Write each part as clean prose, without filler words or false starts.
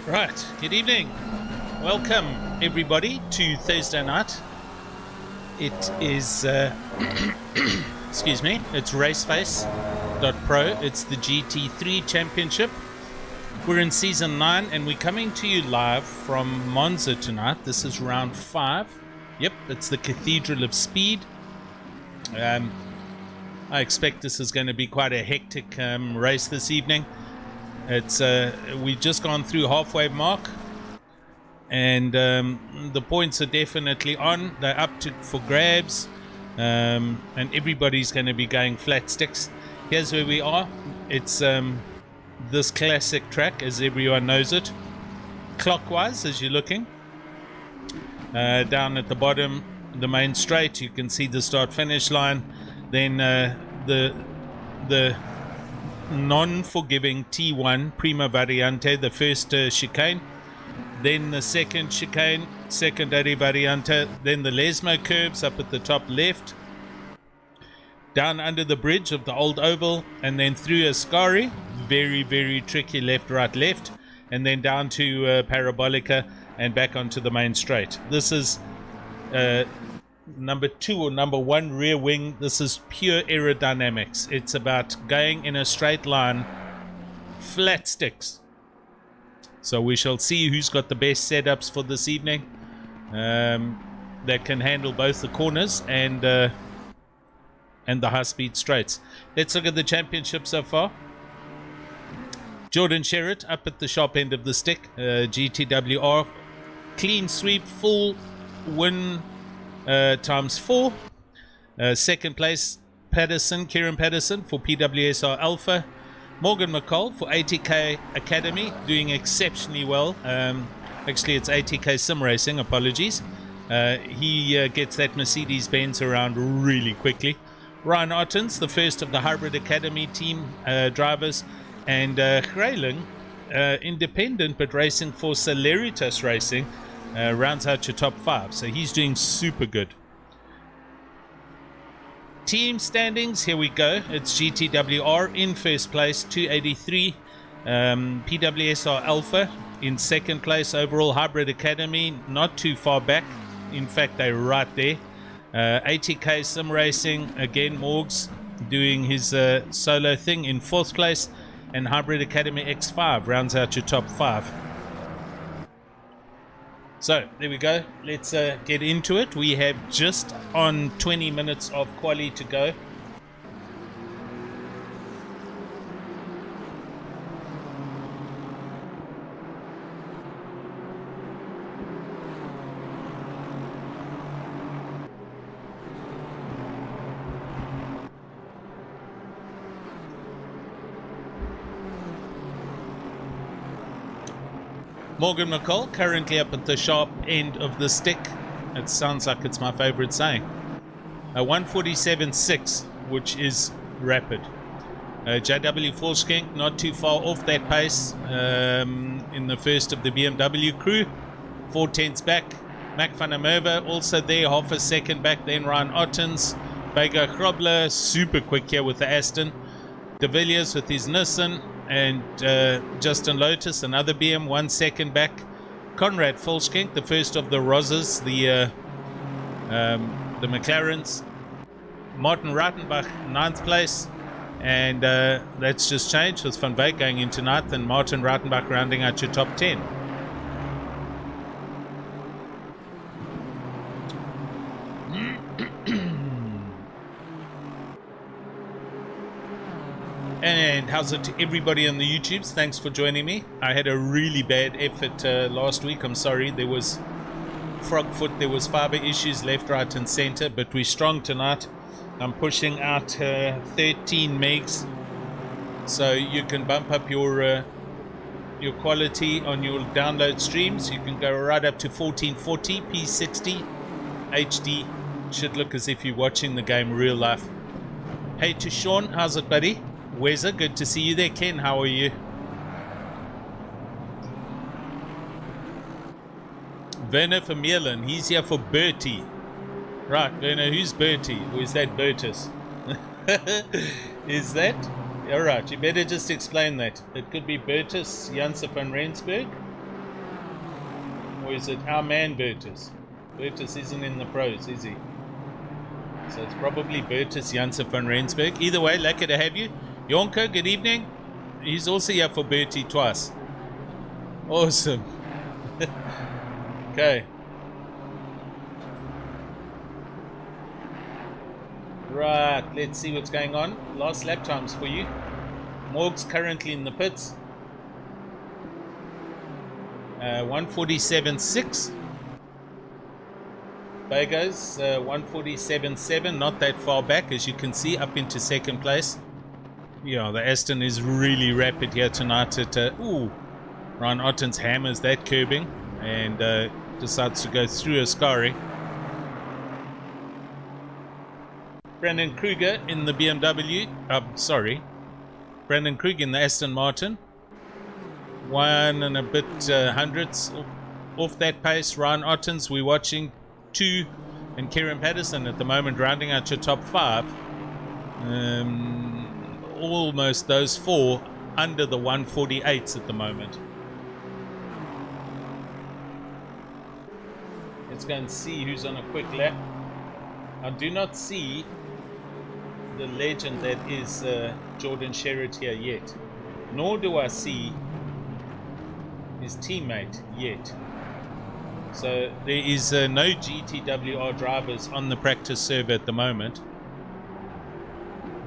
Right, good evening. Welcome everybody to Thursday night. It is, excuse me, it's Raceface.Pro. It's the GT3 Championship. We're in Season 9 and we're coming to you live from Monza tonight. This is round 5. Yep, it's the Cathedral of Speed. I expect this is going to be quite a hectic race this evening. It's we've just gone through halfway mark, and the points are definitely on. They're up for grabs, and everybody's going to be going flat sticks. Here's where we are. It's this classic track, as everyone knows it. Clockwise, as you're looking down at the bottom, the main straight, you can see the start-finish line. Then the non-forgiving T1 Prima Variante, the first chicane, then the second chicane, secondary Variante, then the Lesmo curves up at the top left, down under the bridge of the old oval, and then through Ascari, very tricky left, and then down to Parabolica and back onto the main straight. This is number 2 or number 1 rear wing. This is pure aerodynamics. It's about going in a straight line, flat sticks. So we shall see who's got the best setups for this evening, that can handle both the corners and the high-speed straights. Let's look at the championship so far. Jordan Sherritt up at the sharp end of the stick. GTWR, clean sweep, full win times 4. Second place, Kieran Patterson for PWSR Alpha. Morgan McCall for ATK Academy, doing exceptionally well. Actually, it's ATK Sim Racing, apologies. He gets that Mercedes-Benz around really quickly. Ryan Ottens, the first of the Hybrid Academy team drivers. And Grayling, independent but racing for Celeritas Racing, rounds out your top 5, so he's doing super good. Team standings, here we go. It's GTWR in first place, 283. PWSR Alpha in second place. Overall Hybrid Academy not too far back, in fact they're right there. ATK Sim Racing, again Morgs doing his solo thing, in fourth place. And Hybrid Academy X5 rounds out your top 5. So there we go. Let's get into it. We have just on 20 minutes of quali to go. Morgan McCall currently up at the sharp end of the stick. It sounds like it's my favorite saying. 147.6, which is rapid. JW Volskink not too far off that pace in the first of the BMW crew. 4/10 back. Mac van der Merwe also there, half a second back. Then Ryan Ottens. Bega Grobler super quick here with the Aston. De Villiers with his Nissan. And Justin Lotus, another BM, 1 second back. Conrad Volskink, the first of the Rosses, the McLarens. Martin Rattenbach, 9th place. And that's just changed with Van Wyk going into 9th and Martin Rattenbach rounding out your top 10. And how's it to everybody on the YouTubes? Thanks for joining me. I had a really bad effort last week. I'm sorry. There was frog foot. There was fiber issues left, right, and center. But we're strong tonight. I'm pushing out 13 megs, so you can bump up your quality on your download streams. You can go right up to 1440 P60 HD. Should look as if you're watching the game real life. Hey to Sean, how's it, buddy? Weza, good to see you there. Ken, how are you? Werner Vermeulen, he's here for Bertie. Right, Werner, who's Bertie? Or is that Bertus? Is that? Alright, you better just explain that. It could be Bertus Janse van Rensburg, Or is it our man Bertus? Bertus isn't in the pros, is he? So it's probably Bertus Janssen van Rensburg. Either way, lucky to have you. Jonker, good evening. He's also here for Bertie twice. Awesome. Okay. Right, let's see what's going on. Last lap times for you. Morg's currently in the pits. 147.6. Bagos 147.7, not that far back, as you can see, up into second place. Yeah, the Aston is really rapid here tonight. Ryan Ottens hammers that curbing and decides to go through Ascari. Brandon Kruger in the BMW. Brandon Kruger in the Aston Martin. 1 and a bit hundredths off that pace. Ryan Ottens, we're watching 2, and Kieran Patterson at the moment rounding out your top 5. Almost those 4 under the 148s at the moment. Let's go and see who's on a quick lap. I do not see the legend that is Jordan Sherritt here yet, nor do I see his teammate yet. So there is no GTWR drivers on the practice server at the moment.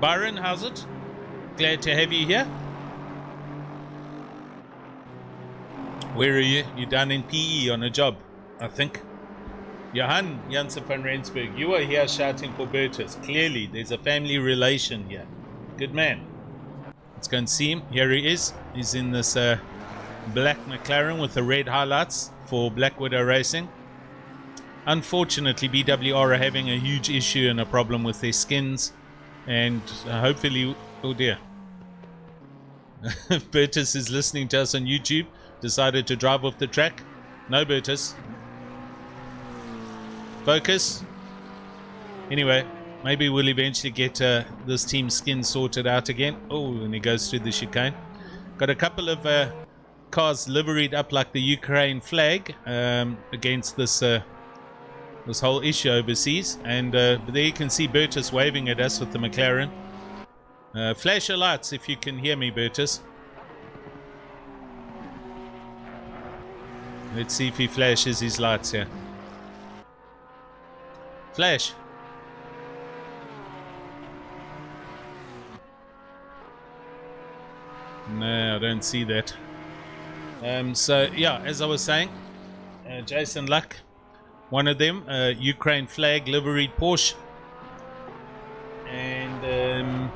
Byron, how's it? Glad to have you here. Where are you? You're down in PE on a job, I think. Johan Janssen van Rensburg, you are here shouting for Bertus. Clearly, there's a family relation here. Good man. Let's go and see him. Here he is. He's in this black McLaren with the red highlights for Black Widow Racing. Unfortunately, BWR are having a huge issue and a problem with their skins. And hopefully... Oh dear. Bertus is listening to us on YouTube. Decided to drive off the track. No, Bertus. Focus. Anyway, maybe we'll eventually get this team skin sorted out again. Oh, and he goes through the chicane. Got a couple of cars liveried up like the Ukraine flag against this this whole issue overseas. And there you can see Bertus waving at us with the McLaren. Flash your lights if you can hear me, Bertus. Let's see if he flashes his lights here. Flash. No, I don't see that. So yeah, as I was saying, Jason Luck, one of them, Ukraine flag liveried Porsche, and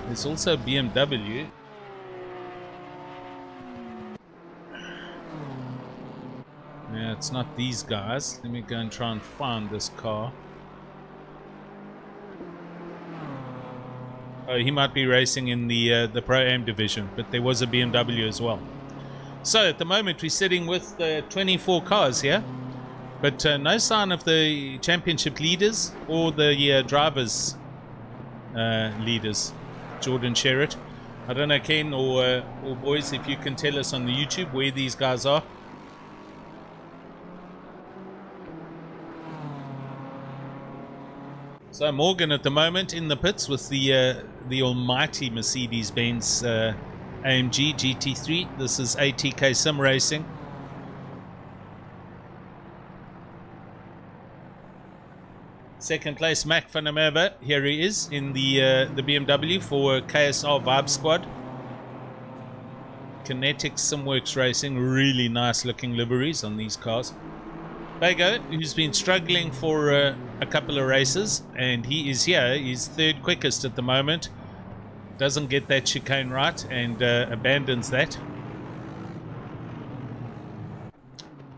there's also BMW. Yeah, it's not these guys. Let me go and try and find this car. Oh, he might be racing in the Pro-Am division, but there was a BMW as well. So at the moment we're sitting with 24 cars here, but no sign of the championship leaders or the drivers leaders. Jordan Sherritt. I don't know, Ken or boys, if you can tell us on the YouTube where these guys are. So Morgan at the moment in the pits with the almighty Mercedes-Benz AMG GT3. This is ATK Sim Racing. Second place, Mac van der Merwe. Here he is in the BMW for KSR Vibe Squad. Kinetic Simworks Racing. Really nice looking liveries on these cars. Bago, who's been struggling for a couple of races, and he is here. He's third quickest at the moment. Doesn't get that chicane right and abandons that.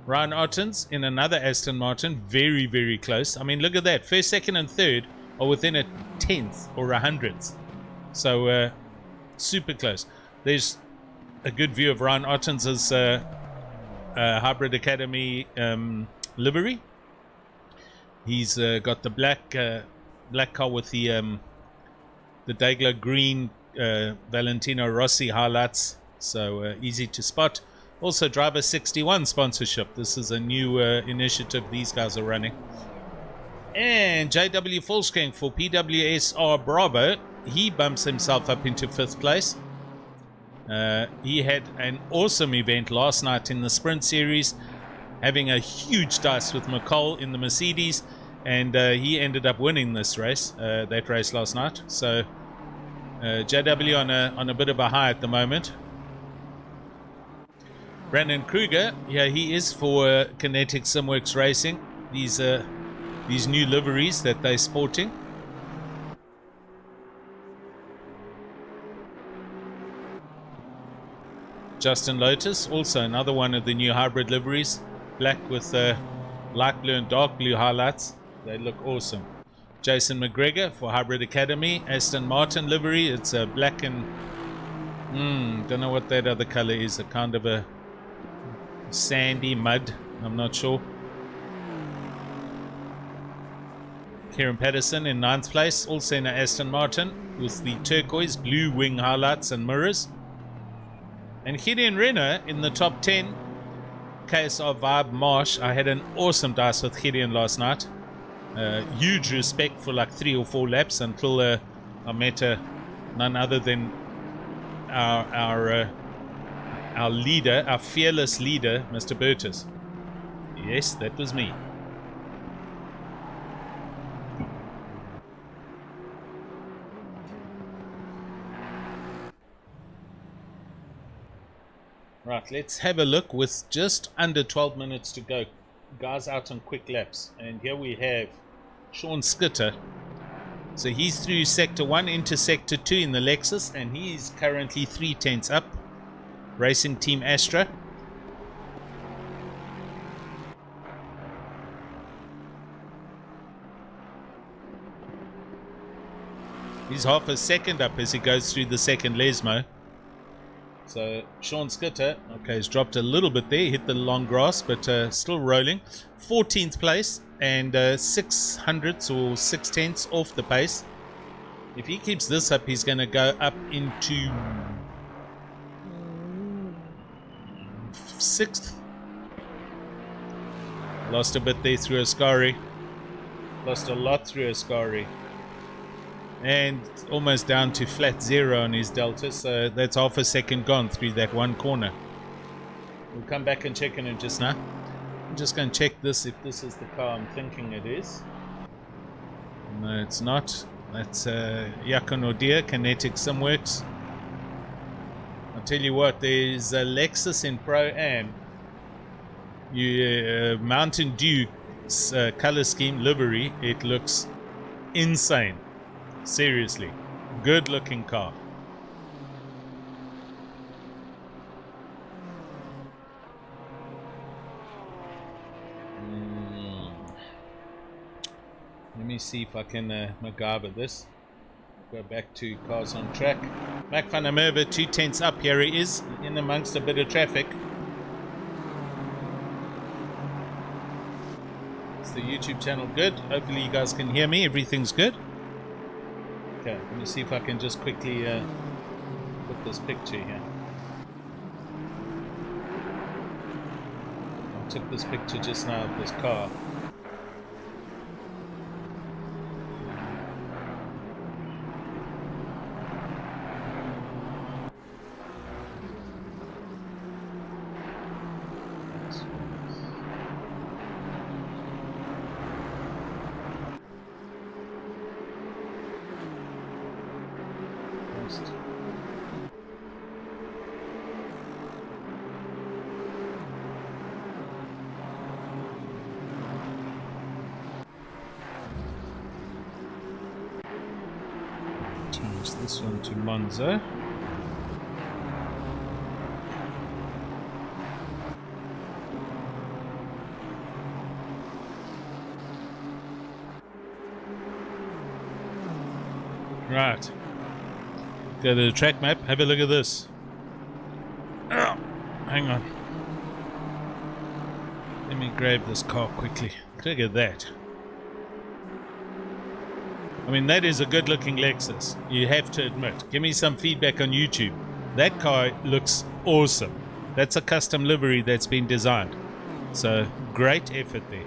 Ryan Ottens in another Aston Martin, very, very close. I mean, look at that. First, second, and third are within a tenth or a hundredth. So, super close. There's a good view of Ryan Ottens' Hybrid Academy livery. He's got the black car with the Daigler green Valentino Rossi highlights, so easy to spot. Also, Driver 61 sponsorship. This is a new initiative these guys are running. And JW Fullstrength for PWSR Bravo. He bumps himself up into 5th place. He had an awesome event last night in the Sprint Series, having a huge dice with McCall in the Mercedes, and he ended up winning this race, that race last night. So JW on a bit of a high at the moment. Brandon Kruger, yeah, he is for Kinetic Simworks Racing. These new liveries that they're sporting. Justin Lotus, also another one of the new hybrid liveries. Black with light blue and dark blue highlights. They look awesome. Jason McGregor for Hybrid Academy. Aston Martin livery. It's a black and... don't know what that other color is. A kind of a sandy mud. I'm not sure. Kieran Patterson in 9th place. Also in an Aston Martin with the turquoise blue wing highlights and mirrors. And Gideon Renner in the top 10. KSR Vibe Marsh. I had an awesome dice with Gideon last night. Huge respect for like 3 or 4 laps until I met none other than our leader, our fearless leader, Mr. Burtis. Yes, that was me. Right, let's have a look with just under 12 minutes to go. Guys out on quick laps. And here we have Sean Skitter. So he's through Sector 1 into Sector 2 in the Lexus. And he's currently 3/10 up. Racing Team Astra. He's half a second up as he goes through the second Lesmo. So Sean Skitter, okay, has dropped a little bit there, hit the long grass, but still rolling. 14th place and 600ths or 6/10 off the pace. If he keeps this up, he's going to go up into 6th. Lost a bit there through Ascari. Lost a lot through Ascari. And almost down to flat 0 on his Delta, so that's half a second gone through that one corner. We'll come back and check on it just now. I'm just going to check this, if this is the car I'm thinking it is. No, it's not. That's Yako Nordia, Kinetic Simworks. I'll tell you what, there's a Lexus in Pro-Am. Mountain Dew color scheme livery, it looks insane. Seriously, good looking car. Let me see if I can MacGyver this. Go back to cars on track. Mac van der Merwe, 2/10 up. Here he is, in amongst a bit of traffic. Is the YouTube channel good? Hopefully you guys can hear me. Everything's good. Okay, let me see if I can just quickly put this picture here. I took this picture just now of this car. Change this one to Monza. Right. Go to the track map. Have a look at this. Oh, hang on. Let me grab this car quickly. Look at that. I mean, that is a good looking Lexus, you have to admit. Give me some feedback on YouTube. That car looks awesome. That's a custom livery that's been designed. So great effort there.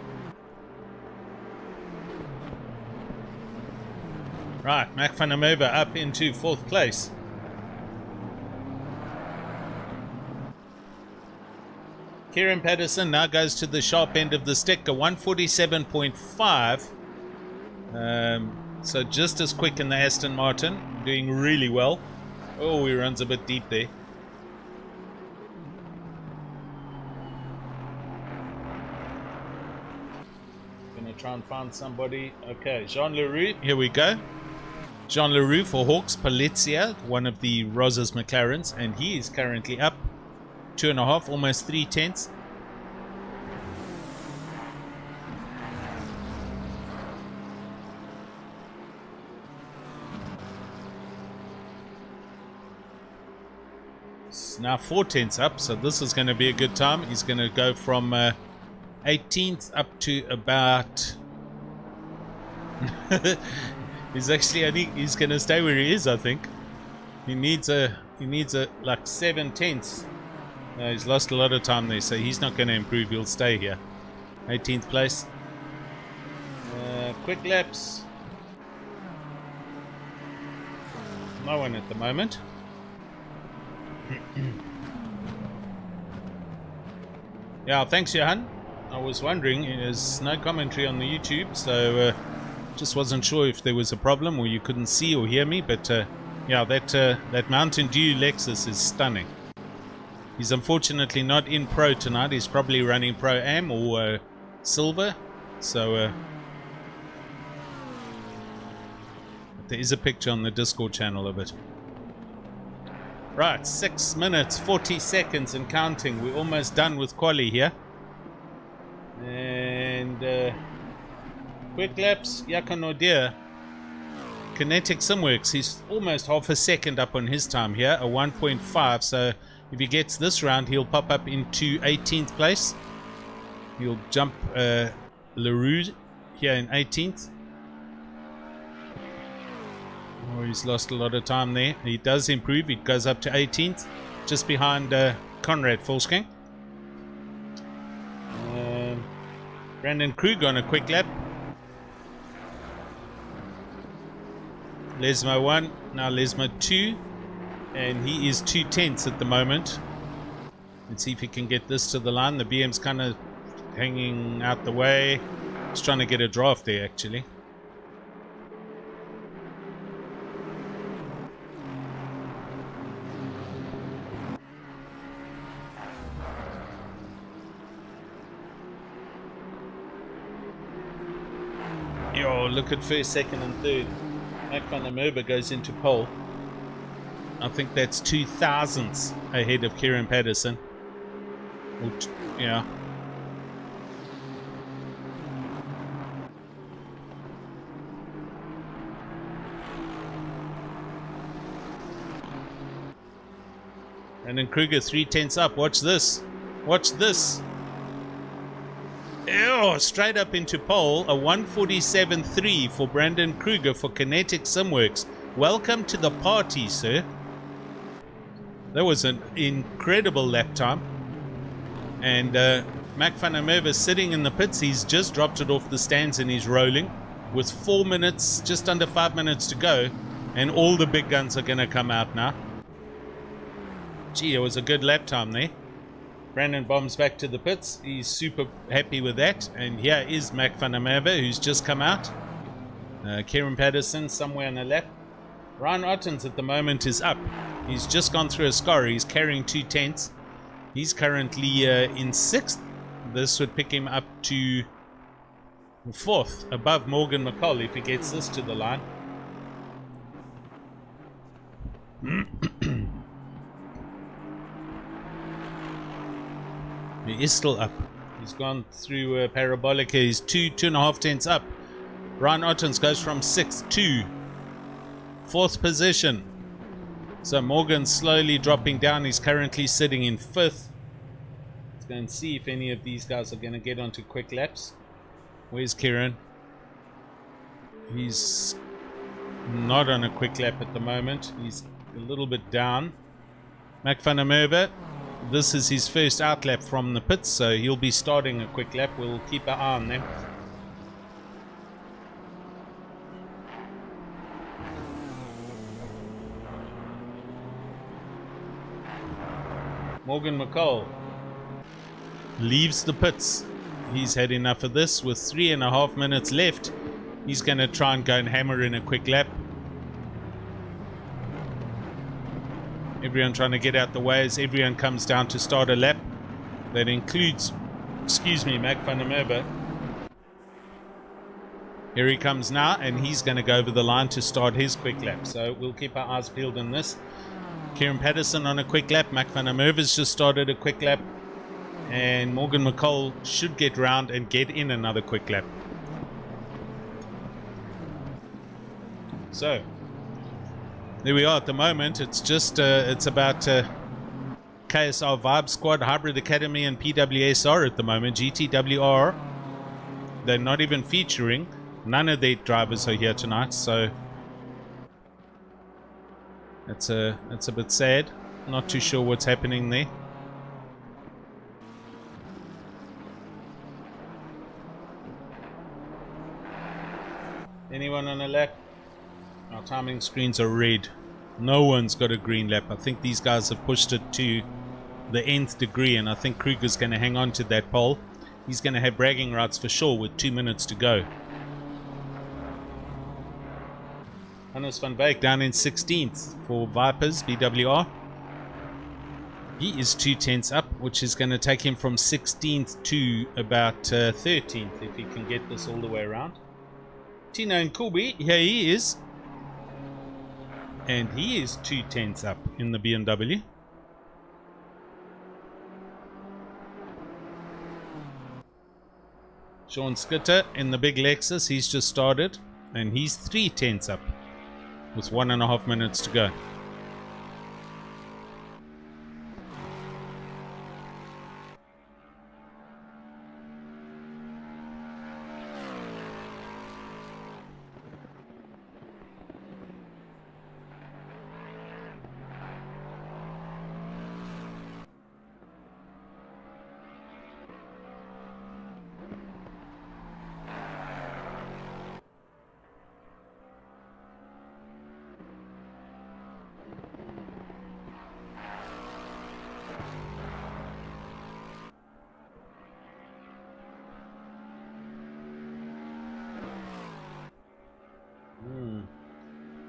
Right, Mac van der Merwe up into 4th place. Kieran Patterson now goes to the sharp end of the stick, a 147.5. So just as quick in the Aston Martin, doing really well. Oh, he runs a bit deep there. Gonna try and find somebody. Okay, Jean Leroux, here we go. Jean Leroux for Hawks Palizia, one of the Rosas McLarens, and he is currently up 2.5, almost 3/10. It's now 4/10 up, so this is going to be a good time. He's going to go from 18th up to about he's going to stay where he is. I think he needs a like 7/10. He's lost a lot of time there, so he's not going to improve. He'll stay here. 18th place. Quick laps, no one at the moment. Yeah, thanks Johan. I was wondering, there's no commentary on the YouTube, so just wasn't sure if there was a problem or you couldn't see or hear me, but yeah, that Mountain Dew Lexus is stunning. He's unfortunately not in Pro tonight. He's probably running Pro-Am or Silver, so there is a picture on the Discord channel of it. Right, 6 minutes 40 seconds and counting. We're almost done with quali here. And quick laps, Jakob Nordier, Kinetic Simworks, he's almost half a second up on his time here, a 1.5. So if he gets this round, he'll pop up into 18th place. He'll jump Leroux here in 18th. Oh, he's lost a lot of time there. He does improve. He goes up to 18th, just behind Conrad Volsking. Brandon Krug on a quick lap. Lesmo 1, now Lesmo 2, and he is 2/10 at the moment. Let's see if he can get this to the line. The BM's kind of hanging out the way. He's trying to get a draft there actually. Yo, look at first, second and third. Mac van der Merwe goes into pole. I think that's 2 thousandths ahead of Kieran Patterson. Yeah. And then Kruger 3/10 up. Watch this. Watch this. Ew, straight up into pole, a 147.3 for Brandon Kruger for Kinetic Simworks. Welcome to the party, sir. That was an incredible lap time. And Mac van der Merwe sitting in the pits. He's just dropped it off the stands and he's rolling with 4 minutes, just under 5 minutes to go. And all the big guns are going to come out now. Gee, it was a good lap time there. Brandon bombs back to the pits. He's super happy with that. And here is Mac van der Merwe, who's just come out. Kieran Patterson somewhere on the lap. Ryan Ottens at the moment is up. He's just gone through a score. He's carrying 2/10. He's currently in 6th. This would pick him up to 4th, above Morgan McCall if he gets this to the line. He is still up. He's gone through Parabolica. He's 2.5 tenths up. Ryan Ottens goes from 6th to 4th position. So Morgan's slowly dropping down. He's currently sitting in 5th. Let's go and see if any of these guys are going to get onto quick laps. Where's Kieran? He's not on a quick lap at the moment. He's a little bit down. Mac van der Merwe this is his first out lap from the pits, so he'll be starting a quick lap. We'll keep an eye on them. Morgan McCall leaves the pits. He's had enough of this. With 3.5 minutes left, he's going to try and go and hammer in a quick lap. Everyone trying to get out the way as everyone comes down to start a lap. That includes, Mac van der Merwe. Here he comes now, and he's going to go over the line to start his quick lap. So we'll keep our eyes peeled on this. Kieran Patterson on a quick lap. Mac van der Merwe's just started a quick lap. And Morgan McCall should get round and get in another quick lap. So there we are at the moment. It's just it's about KSR Vibe Squad, Hybrid Academy, and PWSR at the moment. GTWR, they're not even featuring. None of their drivers are here tonight, so it's a bit sad. Not too sure what's happening there. Anyone on a lap? Our timing screens are red. No one's got a green lap. I think these guys have pushed it to the nth degree, and I think Kruger's going to hang on to that pole. He's going to have bragging rights for sure with 2 minutes to go. Hannes van Beek down in 16th for Vipers, BWR. He is 2 tenths up, which is going to take him from 16th to about 13th if he can get this all the way around. Tino Nkubi, here he is. And he is 2 tenths up in the BMW. Sean Skitter in the big Lexus, he's just started. And he's 3 tenths up with 1.5 minutes to go.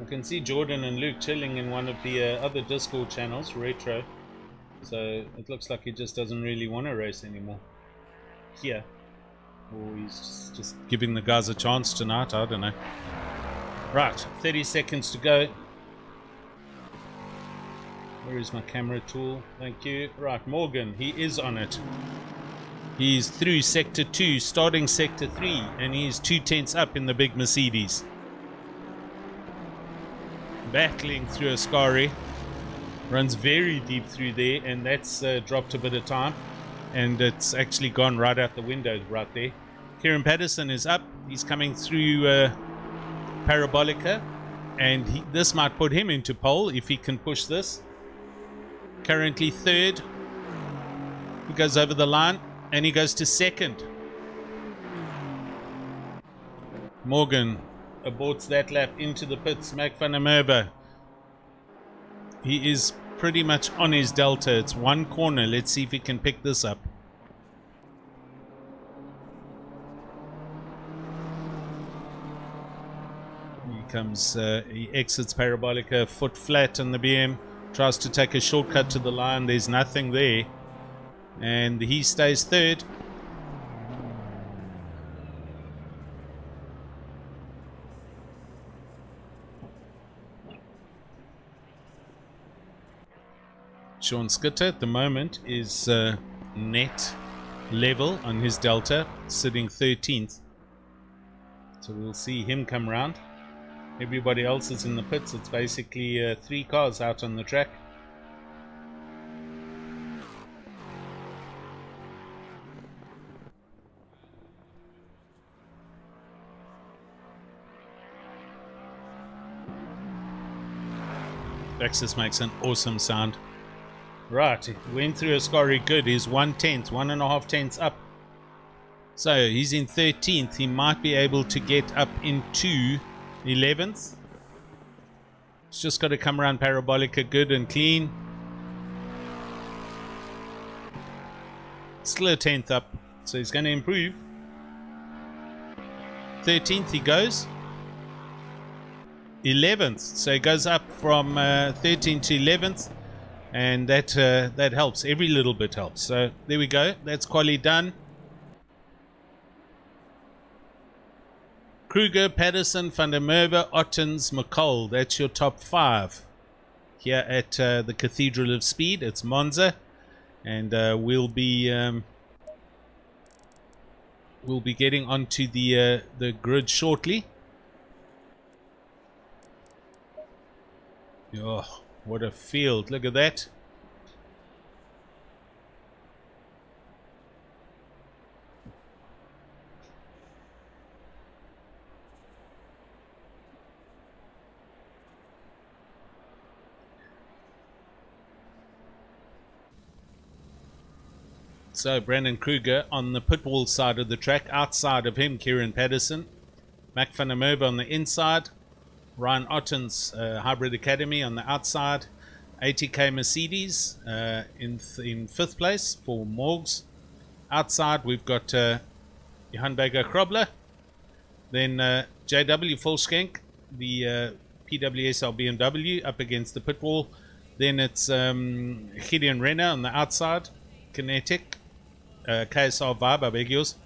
I can see Jordan and Luke chilling in one of the other Discord channels, Retro. So it looks like he just doesn't really want to race anymore here. Or he's just giving the guys a chance tonight, I don't know. Right, 30 seconds to go. Where is my camera tool? Thank you. Right, Morgan, he is on it. He's through Sector 2, starting Sector 3, and he's 2 tenths up in the big Mercedes. Battling through Ascari, runs very deep through there, and that's dropped a bit of time, and it's actually gone right out the window right there. Kieran Patterson is up. He's coming through Parabolica, and this might put him into pole if he can push this. Currently third. He goes over the line and he goes to second. Morgan aborts that lap into the pits. Mac van der Merwe, he is pretty much on his delta. It's one corner. Let's see if he can pick this up. He comes, he exits Parabolica, foot flat on the BM, tries to take a shortcut to the line. There's nothing there, and he stays third. Sean Skitter at the moment is net level on his delta, sitting 13th. So we'll see him come round. Everybody else is in the pits. It's basically 3 cars out on the track. Lexus makes an awesome sound. Right, he went through Ascari good. He's 1/10, 1.5 tenths up. So he's in 13th. He might be able to get up into 11th. He's just got to come around Parabolica good and clean. Still a 10th up, so he's going to improve. 13th he goes. 11th, so he goes up from 13th to 11th, and that helps. Every little bit helps. So there we go. That's quali done. Kruger, Patterson, Van der Merwe, Ottens, McCall. That's your top 5 here at the Cathedral of Speed. It's Monza, and we'll be getting onto the grid shortly. Oh, what a field! Look at that. So Brandon Kruger on the pit wall side of the track. Outside of him, Kieran Patterson. Mac van der Merwe on the inside. Ryan Ottens, Hybrid Academy on the outside. ATK Mercedes in 5th place for Morgs. Outside we've got Johan Berger Krobler. Then JW Volskenk, the PWSL BMW up against the pit wall. Then it's Gideon Renner on the outside. Kinetic. KSR Vibe, I beg yours.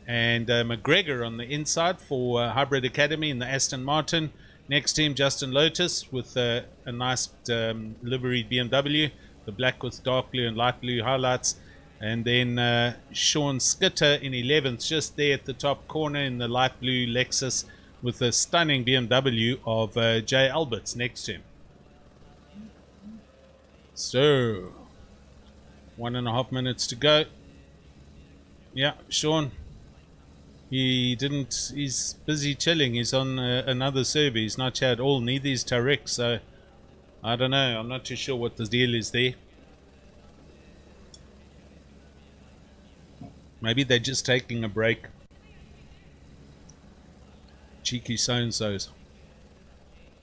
And McGregor on the inside for Hybrid Academy in the Aston Martin. Next to him, Justin Lotus with a nice liveried BMW, the black with dark blue and light blue highlights. And then Sean Skitter in 11th, just there at the top corner in the light blue Lexus with a stunning BMW of Jay Alberts next to him. So, 1.5 minutes to go. Yeah, Sean. He's busy chilling. He's on another server. He's not here at all. Neither is Tarek. So, I don't know. I'm not too sure what the deal is there. Maybe they're just taking a break. Cheeky so-and-sos.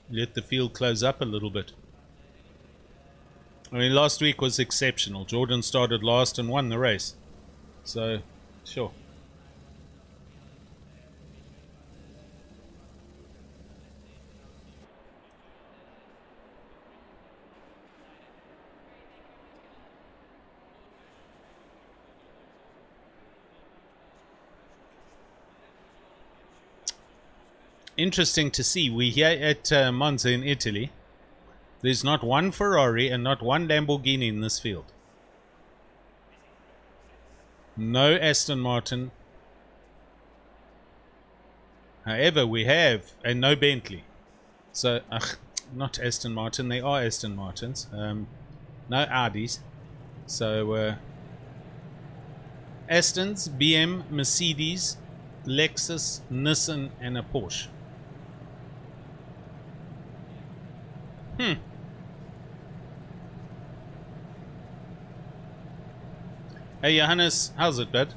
Let the field close up a little bit. I mean, last week was exceptional. Jordan started last and won the race. So, sure. Interesting to see. We're here at Monza in Italy. There's not one Ferrari and not one Lamborghini in this field. No Aston Martin. However, we have, and no Bentley. So, not Aston Martin. They are Aston Martins. No Audis. So, Astons, BM, Mercedes, Lexus, Nissan, and a Porsche. Hey Johannes, how's it, bud?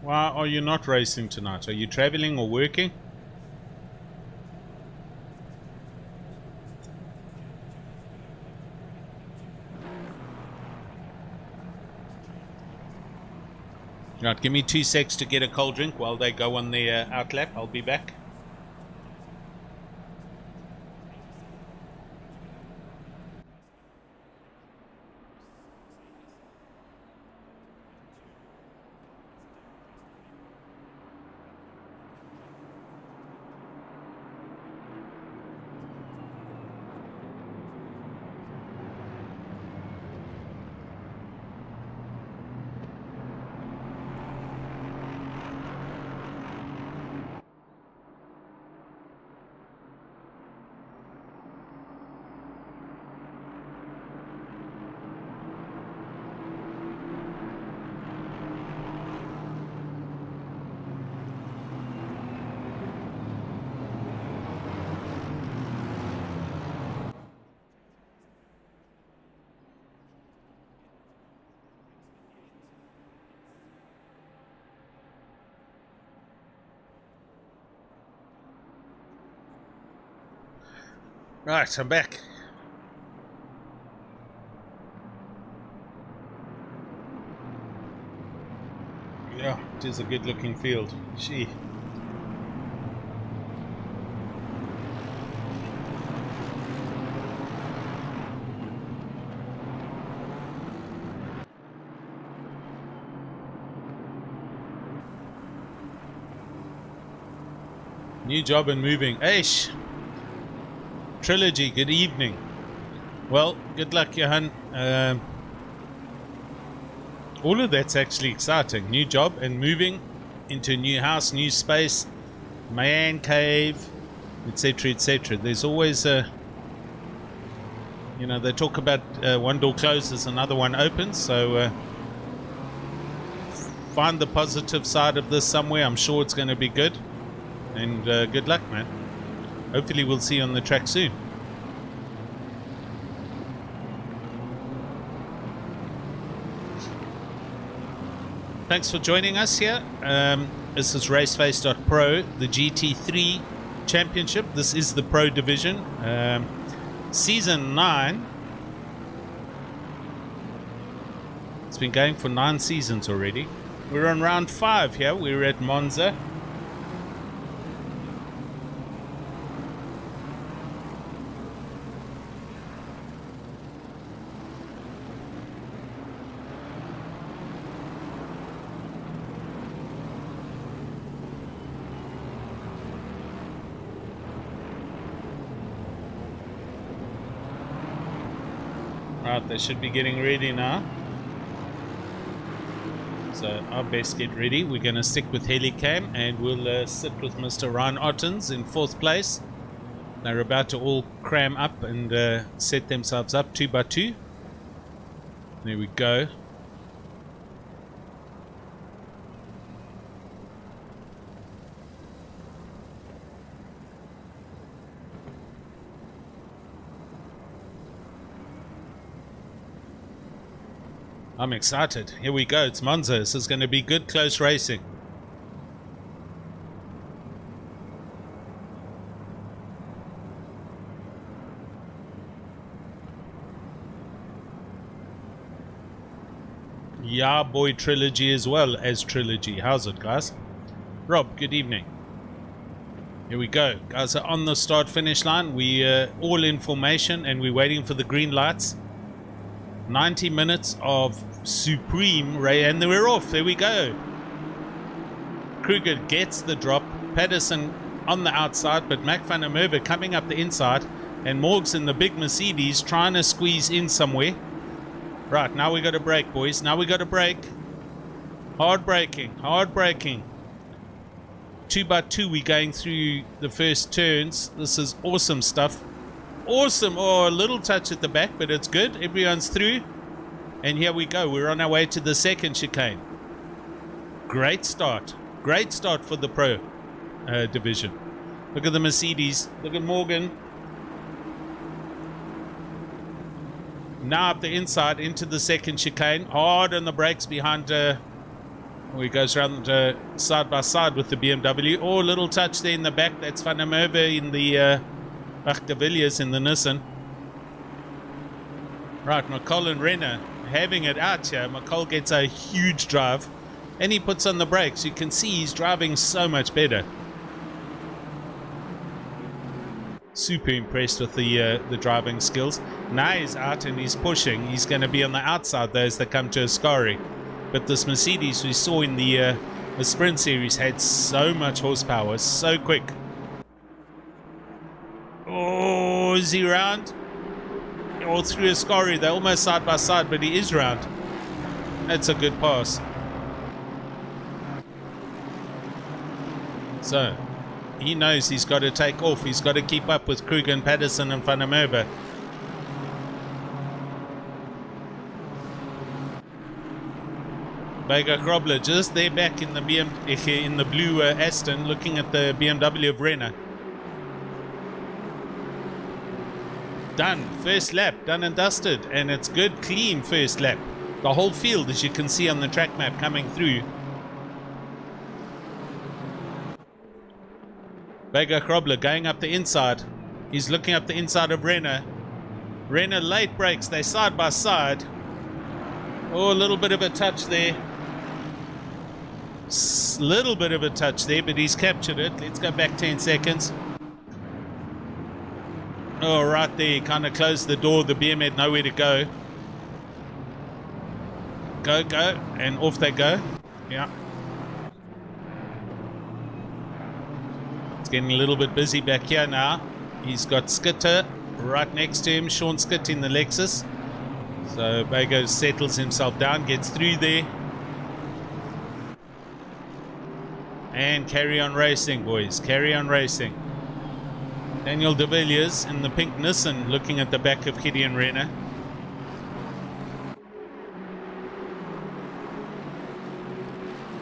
Why are you not racing tonight? Are you traveling or working? Right, give me 2 secs to get a cold drink while they go on their outlap. I'll be back. Right, I'm back. Yeah, it is a good looking field. Gee. New job and moving. Eish! Trilogy, good evening. Well, good luck, Johan. All of that's actually exciting. New job and moving into a new house, new space, man cave, etc., etc. There's always a, you know, they talk about one door closes, another one opens. So find the positive side of this somewhere. I'm sure it's going to be good. And good luck, man. Hopefully we'll see you on the track soon. Thanks for joining us here. This is Raceface.Pro, the GT3 Championship. This is the Pro Division. Season 9. It's been going for 9 seasons already. We're on round 5 here. We're at Monza. Right, they should be getting ready now. So I best get ready. We're going to stick with Helicam and we'll sit with Mr. Ryan Ottens in 4th place. They're about to all cram up and set themselves up 2 by 2. There we go. I'm excited. Here we go. It's Monza. This is going to be good, close racing. Yeah, boy, trilogy as well as trilogy. How's it, guys? Rob, good evening. Here we go. Guys are on the start finish line. We all in formation and we're waiting for the green lights. 90 minutes of supreme ray, and we're off. There we go. Kruger gets the drop. Pedersen on the outside, but Mac van der Merwe coming up the inside, and Morgs in the big Mercedes trying to squeeze in somewhere. Right, now we got to brake, boys. Now we got to brake. Hard braking, hard braking. 2 by 2 we're going through the first turns. This is awesome stuff. Awesome. Oh, a little touch at the back, but it's good. Everyone's through. And here we go. We're on our way to the second chicane. Great start. Great start for the Pro division. Look at the Mercedes. Look at Morgan. Now up the inside into the second chicane. Hard on the brakes behind. He goes around side by side with the BMW. Oh, little touch there in the back. That's Van der Merwe in the... de Villiers in the Nissan. Right, McCall and Renner having it out here. McCall gets a huge drive and he puts on the brakes. You can see he's driving so much better. Super impressed with the driving skills. Now he's out and he's pushing. He's going to be on the outside though as they come to Ascari. But this Mercedes we saw in the Sprint Series had so much horsepower, so quick. Oh, is he round? All through Ascari. They're almost side by side, but he is round. That's a good pass. So, he knows he's got to take off. He's got to keep up with Kruger and Pedersen and Van der Merwe. Vega Grobler just there back in the in the blue Aston, looking at the BMW of Renner. Done. First lap. Done and dusted. And it's good, clean first lap. The whole field, as you can see on the track map coming through. Vega Grobler going up the inside. He's looking up the inside of Renner. Renner late brakes. They're side by side. Oh, a little bit of a touch there. Little bit of a touch there, but he's captured it. Let's go back 10 seconds. Oh, right there. Kind of closed the door. The BM had nowhere to go. Go, go. And off they go. Yeah. It's getting a little bit busy back here now. He's got Skitter right next to him. Sean Skitt in the Lexus. So Bago settles himself down, gets through there. And carry on racing, boys. Carry on racing. Daniel de Villiers in the pink Nissan looking at the back of Gideon Renner.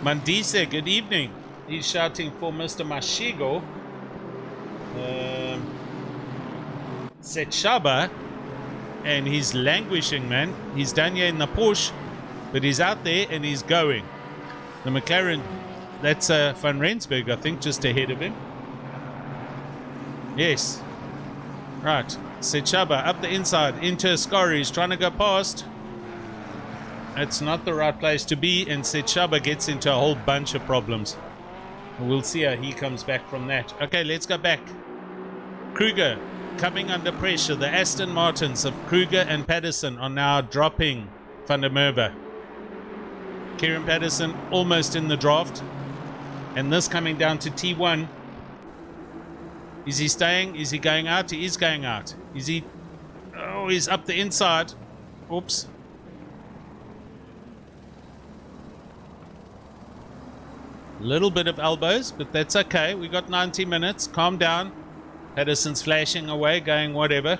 Mandise, good evening. He's shouting for Mr. Mashigo. Setshaba. And he's languishing, man. He's down here in the Porsche, but he's out there and he's going. The McLaren, that's Van Rensburg, I think, just ahead of him. Yes. Right. Setshaba up the inside into Ascari. He's trying to go past. It's not the right place to be, and Setshaba gets into a whole bunch of problems. We'll see how he comes back from that. Okay, let's go back. Kruger coming under pressure. The Aston Martins of Kruger and Patterson are now dropping Van der Merwe. Kieran Patterson almost in the draft. And this coming down to T1. Is he staying? Is he going out? He is going out. Is he... Oh, he's up the inside. Oops. Little bit of elbows, but that's okay. We got 90 minutes. Calm down. Patterson's flashing away, going whatever.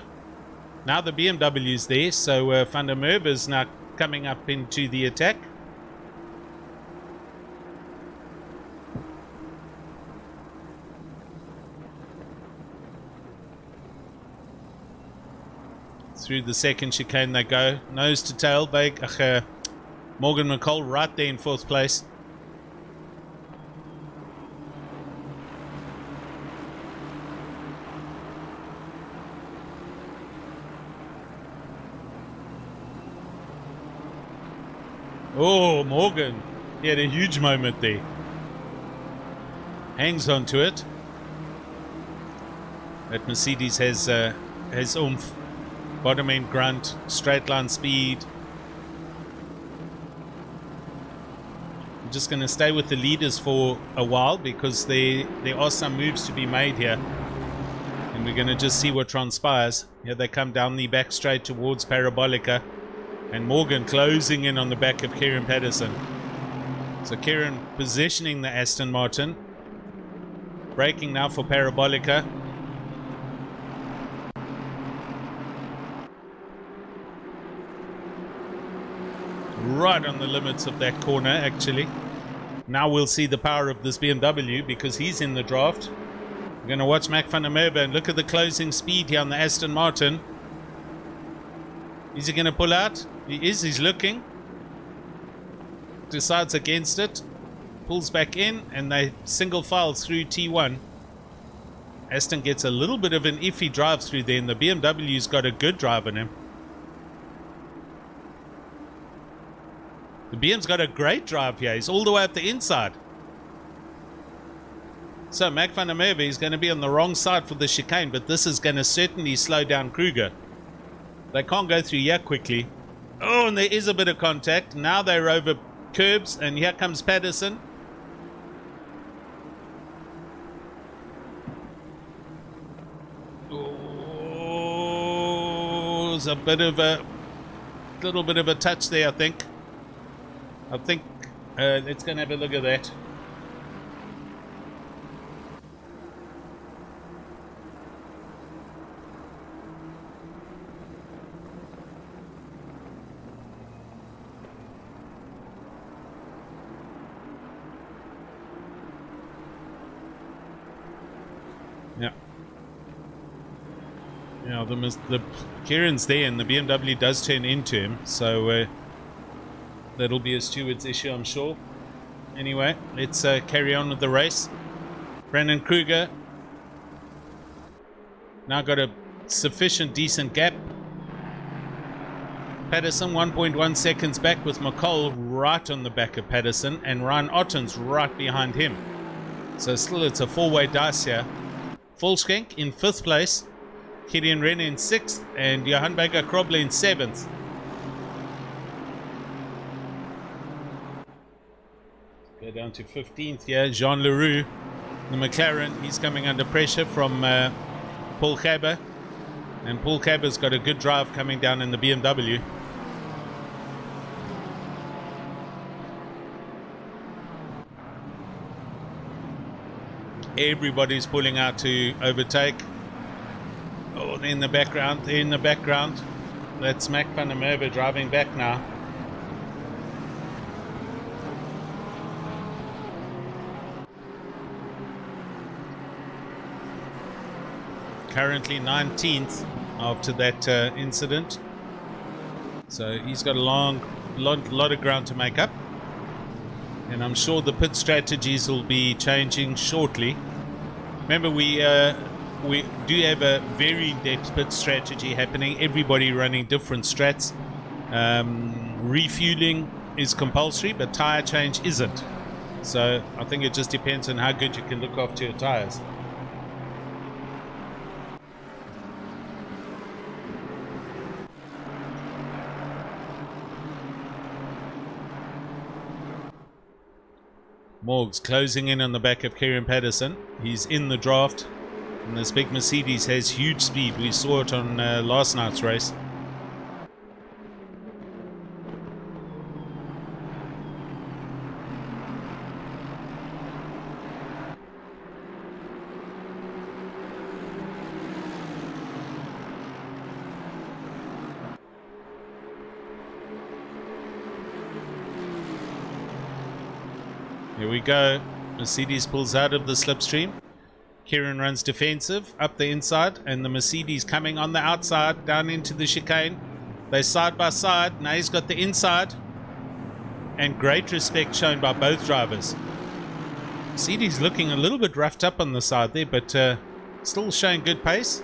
Now the BMW's there, so Van der Merwe is now coming up into the attack. Through the second chicane they go. Nose to tail. Morgan McCall right there in fourth place. Oh, Morgan. He had a huge moment there. Hangs on to it. That Mercedes has oomph. Bottom end grunt. Straight line speed. I'm just going to stay with the leaders for a while because there are some moves to be made here. And we're going to just see what transpires. Here they come down the back straight towards Parabolica. And Morgan closing in on the back of Kieran Patterson. So Kieran positioning the Aston Martin. Braking now for Parabolica. Right on the limits of that corner, actually. Now we'll see the power of this BMW because he's in the draft. We're going to watch Mac van der Merwe and look at the closing speed here on the Aston Martin. Is he going to pull out? He is. He's looking. Decides against it. Pulls back in and they single file through T1. Aston gets a little bit of an iffy drive through there and the BMW's got a good drive on him. The BM's got a great drive here. He's all the way up the inside. So Mac van der Merwe is going to be on the wrong side for the chicane, but this is going to certainly slow down Kruger. They can't go through here quickly. Oh, and there is a bit of contact. Now they're over curbs, and here comes Patterson. Oh, there's a bit of a little bit of a touch there, I think. Let's go and have a look at that. Yeah, the Kieran's there and the BMW does turn into him, so that'll be a steward's issue, I'm sure. Anyway, let's carry on with the race. Brandon Kruger Now got a sufficient decent gap. Patterson 1.1 seconds back with McCall right on the back of Patterson, and Ryan Otten's right behind him. So still it's a four-way dice here. Volskenk in 5th place, Gideon Renner in 6th, and Johan Baker Kroble in 7th. Go down to 15th here, Jean Leroux, the McLaren. He's coming under pressure from Paul Gabber, and Paul Gabber's got a good drive coming down in the BMW. Everybody's pulling out to overtake. Oh, they're in the background. They're in the background. That's Mac van der Merwe driving back now. Currently 19th after that incident. So he's got a lot of ground to make up. And I'm sure the pit strategies will be changing shortly. Remember, we do have a very in-depth pit strategy happening. Everybody running different strats. Refueling is compulsory, but tire change isn't. So I think it just depends on how good you can look after your tires. Morgs closing in on the back of Kieran Patterson. He's in the draft, and this big Mercedes has huge speed. We saw it on last night's race. Here we go. Mercedes pulls out of the slipstream. Kieran runs defensive up the inside, and the Mercedes coming on the outside down into the chicane. They're side by side. Now he's got the inside, and great respect shown by both drivers. Mercedes looking a little bit roughed up on the side there, but still showing good pace.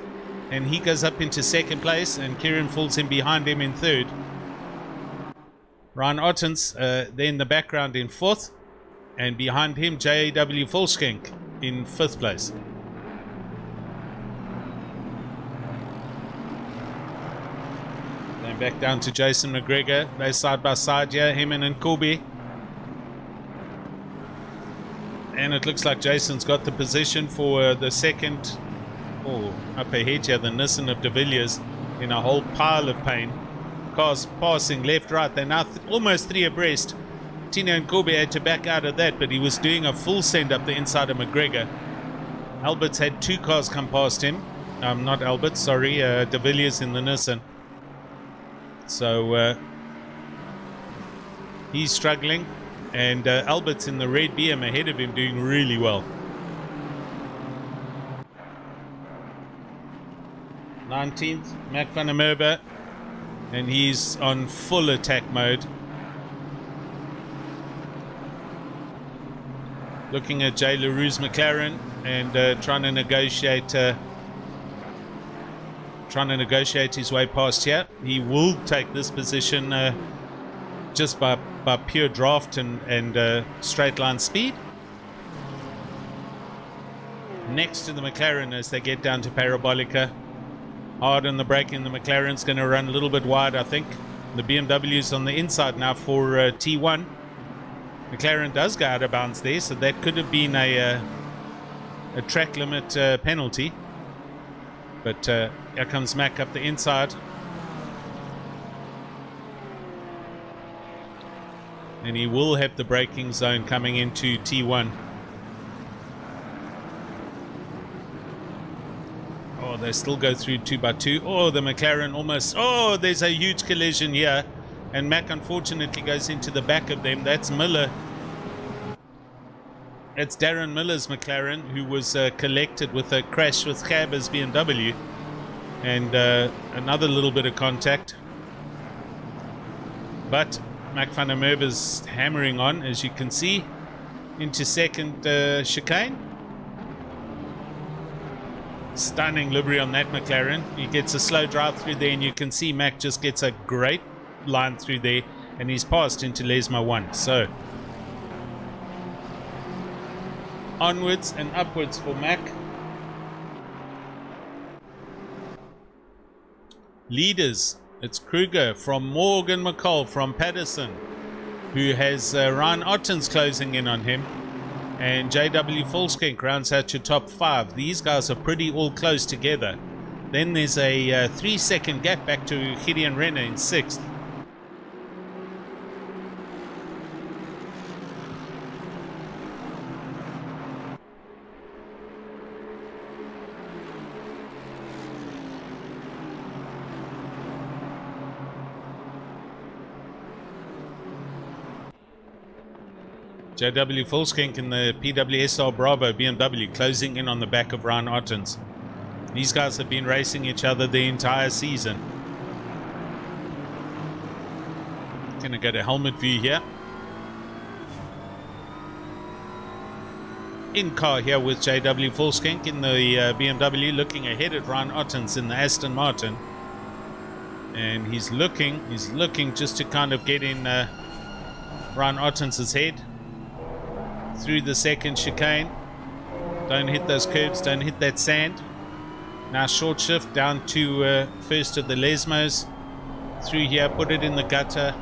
And he goes up into 2nd place, and Kieran falls in behind him in 3rd. Ryan Ottens there in the background in 4th. And behind him, J.W. Volskenk in 5th place. Then back down to Jason McGregor. They're side by side here, him and Nkobe. And it looks like Jason's got the position for the second. Oh, up ahead here, the Nissan of De Villiers in a whole pile of pain. Cars passing left, right. They're now almost 3 abreast. Tino Nkobe had to back out of that, but he was doing a full send up the inside of McGregor. Albert's had 2 cars come past him. Not Albert, sorry, De Villiers in the Nissan. So he's struggling, and Albert's in the red BM ahead of him doing really well. 19th, Mac van der Merwe, and he's on full attack mode. Looking at Jay LaRue's McLaren and trying to negotiate his way past here. He will take this position just by pure draft and straight line speed. Next to the McLaren as they get down to Parabolica. Hard on the braking. The McLaren's going to run a little bit wide, I think. The BMW's on the inside now for T1. McLaren does go out of bounds there, so that could have been a track limit penalty. But here comes Mac up the inside. And he will have the braking zone coming into T1. Oh, they still go through 2 by 2. Oh, the McLaren almost... Oh, there's a huge collision here. And Mac unfortunately goes into the back of them. That's Miller. It's Darren Miller's McLaren, who was collected with a crash with Gabber's BMW. And another little bit of contact. But Mac van der Merwe's hammering on, as you can see, into 2nd chicane. Stunning livery on that McLaren. He gets a slow drive through there, and you can see Mac just gets a great line through there, and he's passed into Lesmo 1. So onwards and upwards for Mac. Leaders, it's Kruger from Morgan McCall from Patterson, who has Ryan Ottens closing in on him, and JW Volskink rounds out your top 5. These guys are pretty all close together. Then there's a 3-second gap back to Gideon Renner in 6th. JW Volskink in the PWSR Bravo BMW closing in on the back of Ryan Ottens. These guys have been racing each other the entire season. Gonna go to helmet view here. In car here with JW Volskink in the BMW, looking ahead at Ryan Ottens in the Aston Martin. And he's looking just to kind of get in Ryan Ottens' head. Through the second chicane. Don't hit those curbs, don't hit that sand. Now short shift down to first of the Lesmos. Through here, put it in the gutter.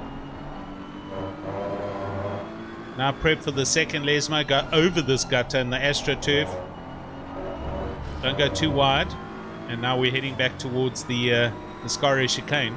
Now prep for the second Lesmo, go over this gutter in the AstroTurf. Don't go too wide. And now we're heading back towards the Scarre chicane.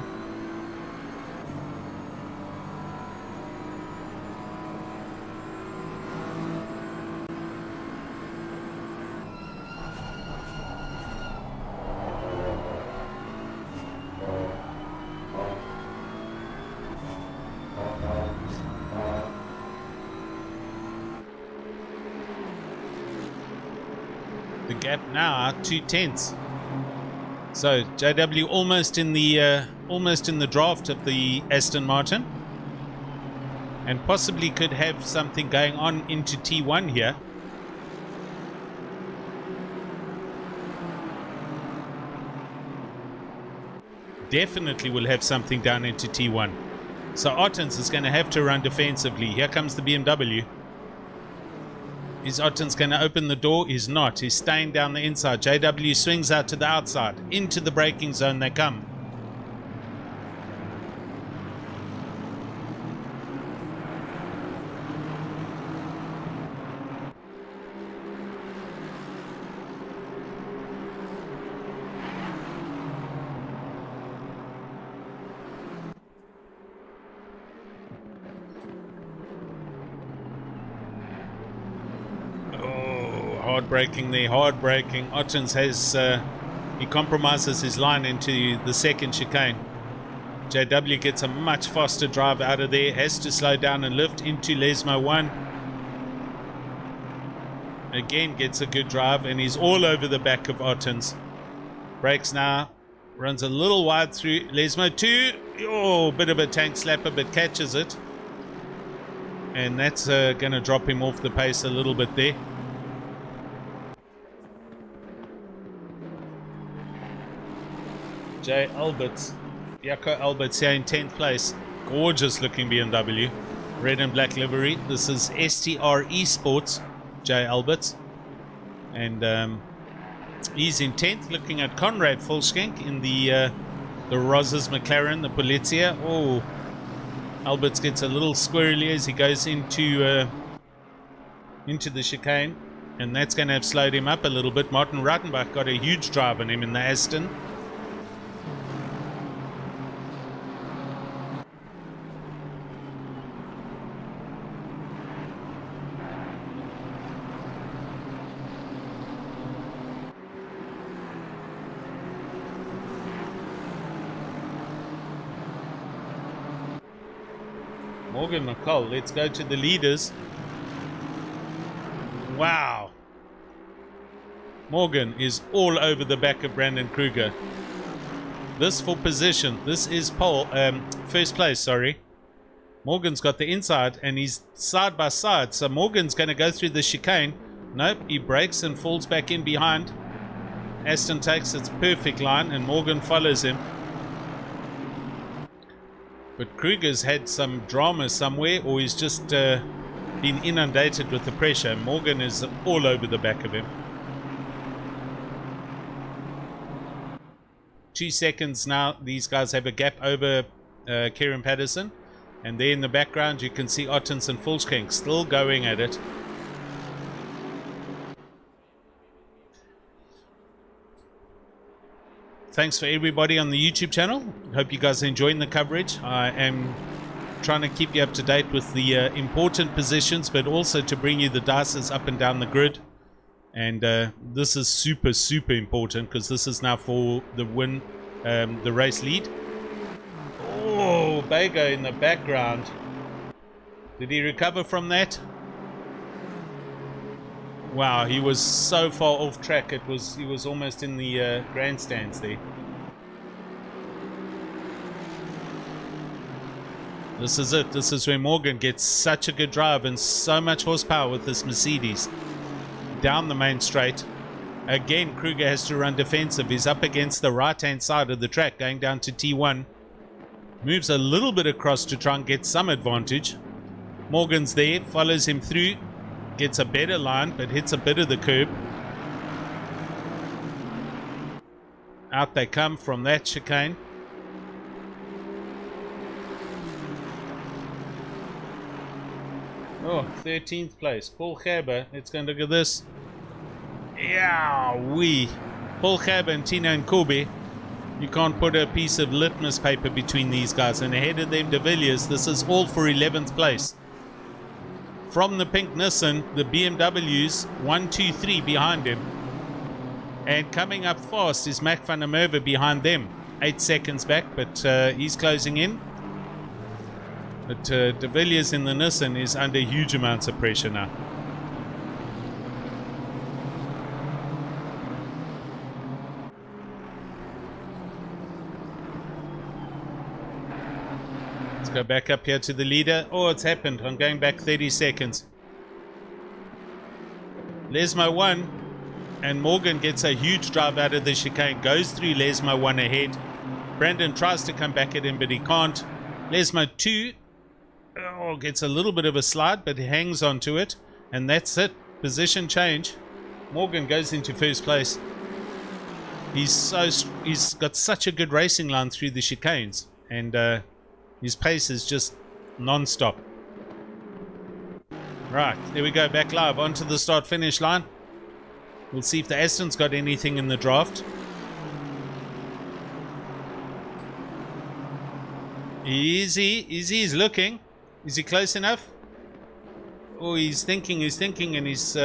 Gap now 2/10. So JW almost in the draft of the Aston Martin, and possibly could have something going on into T1 here. Definitely will have something down into T1. So Ottens is going to have to run defensively. Here comes the BMW. Is Ottens going to open the door? He's not. He's staying down the inside. JW swings out to the outside. Into the braking zone they come. Hard braking there, hard braking. Ottens has, he compromises his line into the second chicane. JW gets a much faster drive out of there, has to slow down and lift into Lesmo 1. Again gets a good drive, and he's all over the back of Ottens. Brakes now, runs a little wide through Lesmo 2. Oh, bit of a tank slapper, but catches it. And that's going to drop him off the pace a little bit there. Jay Alberts, Jaco Alberts here in 10th place. Gorgeous looking BMW. Red and black livery. This is STR Esports, Jay Alberts. And he's in 10th, looking at Conrad Volskink in the Rosas McLaren, the Polizia. Oh, Alberts gets a little squirrely as he goes into the chicane. And that's going to have slowed him up a little bit. Martin Rattenbach got a huge drive on him in the Aston. Morgan McCall, let's go to the leaders. Wow. Morgan is all over the back of Brandon Kruger. This for position. This is first place, sorry. Morgan's got the inside and he's side by side. So Morgan's going to go through the chicane. Nope, he brakes and falls back in behind. Aston takes its perfect line and Morgan follows him. But Kruger's had some drama somewhere, or he's just been inundated with the pressure. Morgan is all over the back of him. 2 seconds now. These guys have a gap over Kieran Patterson. And there in the background you can see Ottens and Fulschenk still going at it. Thanks for everybody on the YouTube channel. Hope you guys are enjoying the coverage. I am trying to keep you up to date with the important positions, but also to bring you the dices up and down the grid. And this is super, super important because this is now for the win, the race lead. Oh, Bago in the background. Did he recover from that? Wow, he was so far off track. He was almost in the grandstands there. This is it. This is where Morgan gets such a good drive and so much horsepower with this Mercedes. Down the main straight. Again, Kruger has to run defensive. He's up against the right-hand side of the track, going down to T1. Moves a little bit across to try and get some advantage. Morgan's there, follows him through. Gets a better line, but hits a bit of the curb. Out they come from that chicane. Oh, 13th place. Paul Gerber. Let's go and look at this. Yeah, Paul Gerber and Tina Nkobe. You can't put a piece of litmus paper between these guys. And ahead of them, De Villiers. This is all for 11th place. From the pink Nissan, the BMWs 1, 2, 3 behind him. And coming up fast is Mac van der Merwe behind them. 8 seconds back, but he's closing in. But De Villiers in the Nissan is under huge amounts of pressure now. Go back up here to the leader. Oh, it's happened. I'm going back 30 seconds. Lesmo 1 and Morgan gets a huge drive out of the chicane, goes through Lesmo 1 ahead. Brandon tries to come back at him, but he can't. Lesmo 2 gets a little bit of a slide, but he hangs on to it, and that's it. Position change. Morgan goes into first place. He's got such a good racing line through the chicanes, and his pace is just non-stop. Right, there we go, back live onto the start-finish line. We'll see if the Aston's got anything in the draft. Easy, he's looking. Is he close enough? Oh, he's thinking, and he's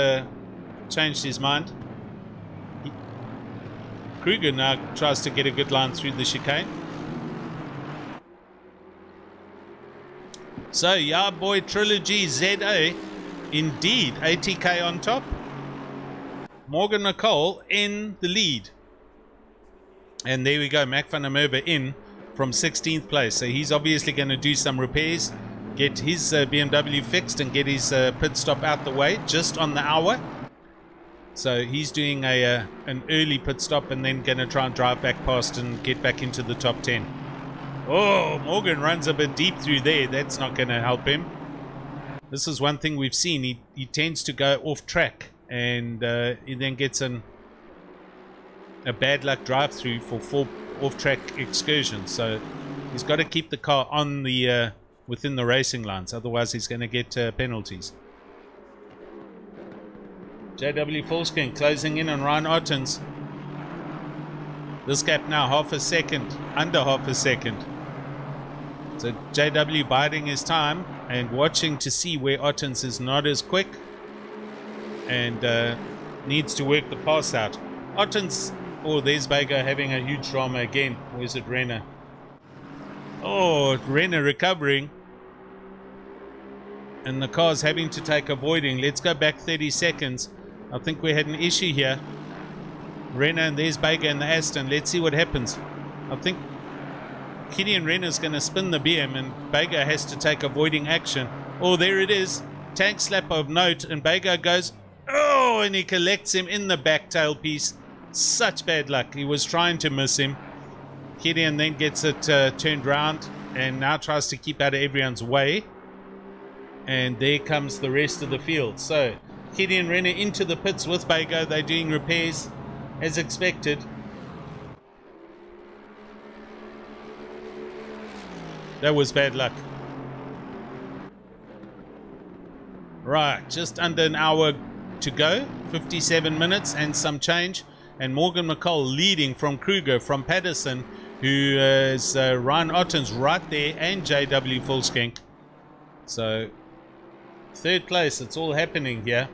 changed his mind. Kruger now tries to get a good line through the chicane. So, yeah, boy, Trilogy ZA, indeed, ATK on top. Morgan McCall in the lead. And there we go, Mac van der Merwe in from 16th place. So he's obviously going to do some repairs, get his BMW fixed and get his pit stop out the way just on the hour. So he's doing an early pit stop and then going to try and drive back past and get back into the top 10. Oh, Morgan runs a bit deep through there. That's not going to help him. This is one thing we've seen. He tends to go off track, and he then gets a bad luck drive through for 4 off-track excursions. So he's got to keep the car on the within the racing lines. Otherwise, he's going to get penalties. JW Fulschenk closing in on Ryan Ottens. This gap now half a second, under half a second. So JW biding his time and watching to see where Ottens is not as quick and needs to work the pass out. Ottens, oh, there's Bago having a huge drama again. Or is it Renner? Oh, Renner recovering. And the car's having to take avoiding. Let's go back 30 seconds. I think we had an issue here. Renner, and there's Bago in the Aston. Let's see what happens. I think Gideon Renner's going to spin the BM and Bago has to take avoiding action. Oh, there it is. Tank slap of note, and Bago goes, oh, and he collects him in the back tailpiece. Such bad luck. He was trying to miss him. Gideon then gets it turned round and now tries to keep out of everyone's way. And there comes the rest of the field. So Gideon Renner into the pits with Bago. They're doing repairs as expected. That was bad luck. Right, just under an hour to go. 57 minutes and some change. And Morgan McCall leading from Kruger, from Patterson, who is Ryan Otten's right there, and JW Fulskenk. So, third place, it's all happening here.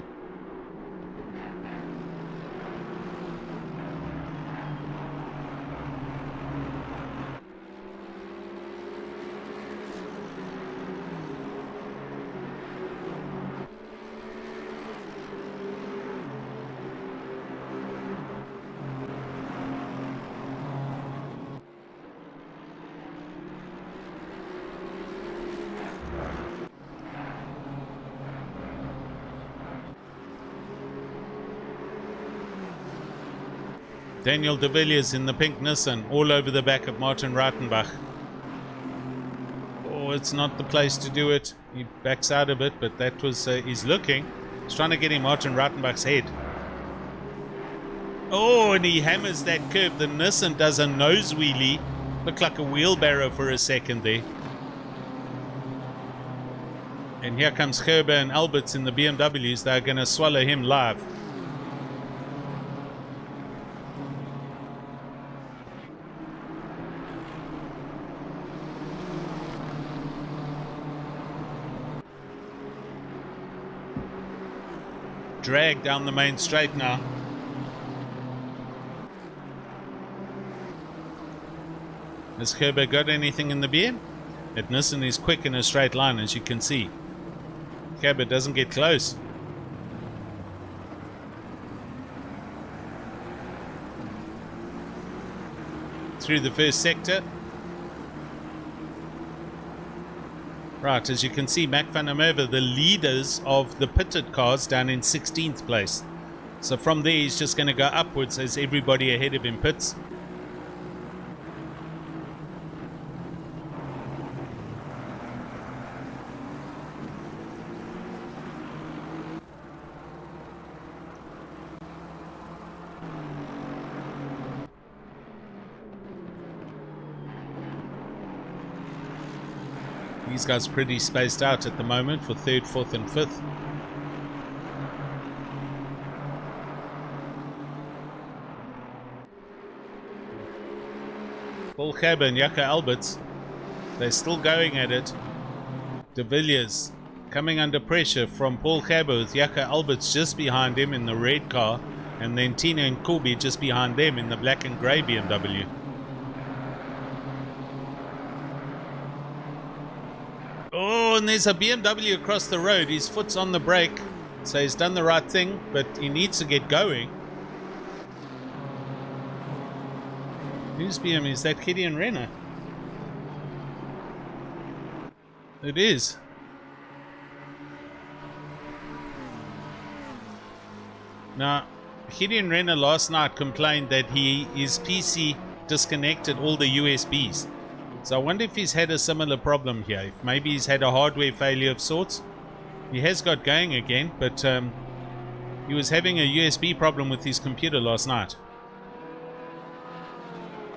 Daniel de Villiers in the pink Nissan, all over the back of Martin Reitenbach. Oh, it's not the place to do it. He backs out of it, but that was, he's looking. He's trying to get in Martin Reitenbach's head. Oh, and he hammers that curve. The Nissan does a nose wheelie. Looked like a wheelbarrow for a second there. And here comes Gerber and Alberts in the BMWs. They're going to swallow him live. Drag down the main straight now. Has Gerber got anything in the beer? That Nissan is quick in a straight line, as you can see. Gerber doesn't get close. Through the first sector. Right, as you can see, Mac van der Merwe, the leaders of the pitted cars, down in 16th place. So from there, he's just going to go upwards as everybody ahead of him pits. These guys pretty spaced out at the moment for 3rd, 4th and 5th. Paul Gerber and Jaco Alberts, they're still going at it. De Villiers coming under pressure from Paul Gerber with Jaco Alberts just behind him in the red car, and then Tina and Kubi just behind them in the black and grey BMW. Oh, and there's a BMW across the road. His foot's on the brake, so he's done the right thing, but he needs to get going. Whose BM is that? Gideon Renner. It is. Now, Gideon Renner last night complained that his PC disconnected all the USBs. So I wonder if he's had a similar problem here. If maybe he's had a hardware failure of sorts. He has got going again, but he was having a USB problem with his computer last night.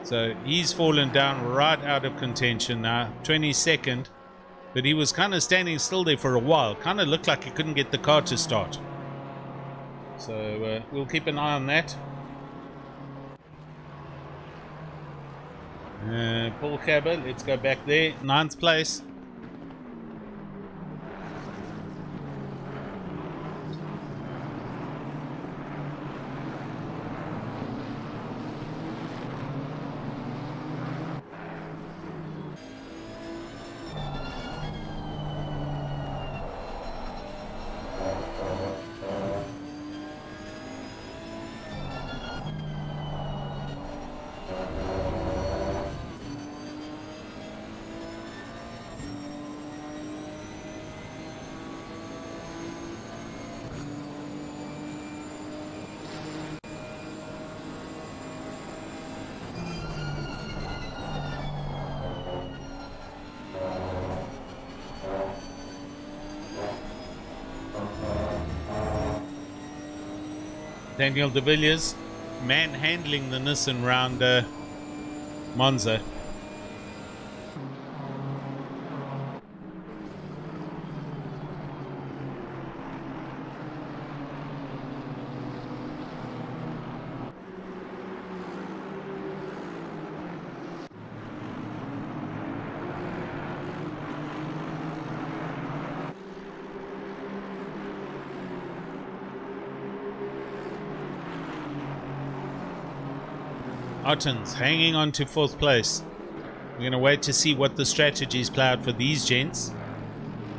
So he's fallen down right out of contention now. 22nd. But he was kind of standing still there for a while. Kind of looked like he couldn't get the car to start. So we'll keep an eye on that. Paul Gerber, let's go back there. 9th place. Daniel de Villiers manhandling the Nissan round Monza. Ottens hanging on to 4th place. We're going to wait to see what the strategies play out for these gents.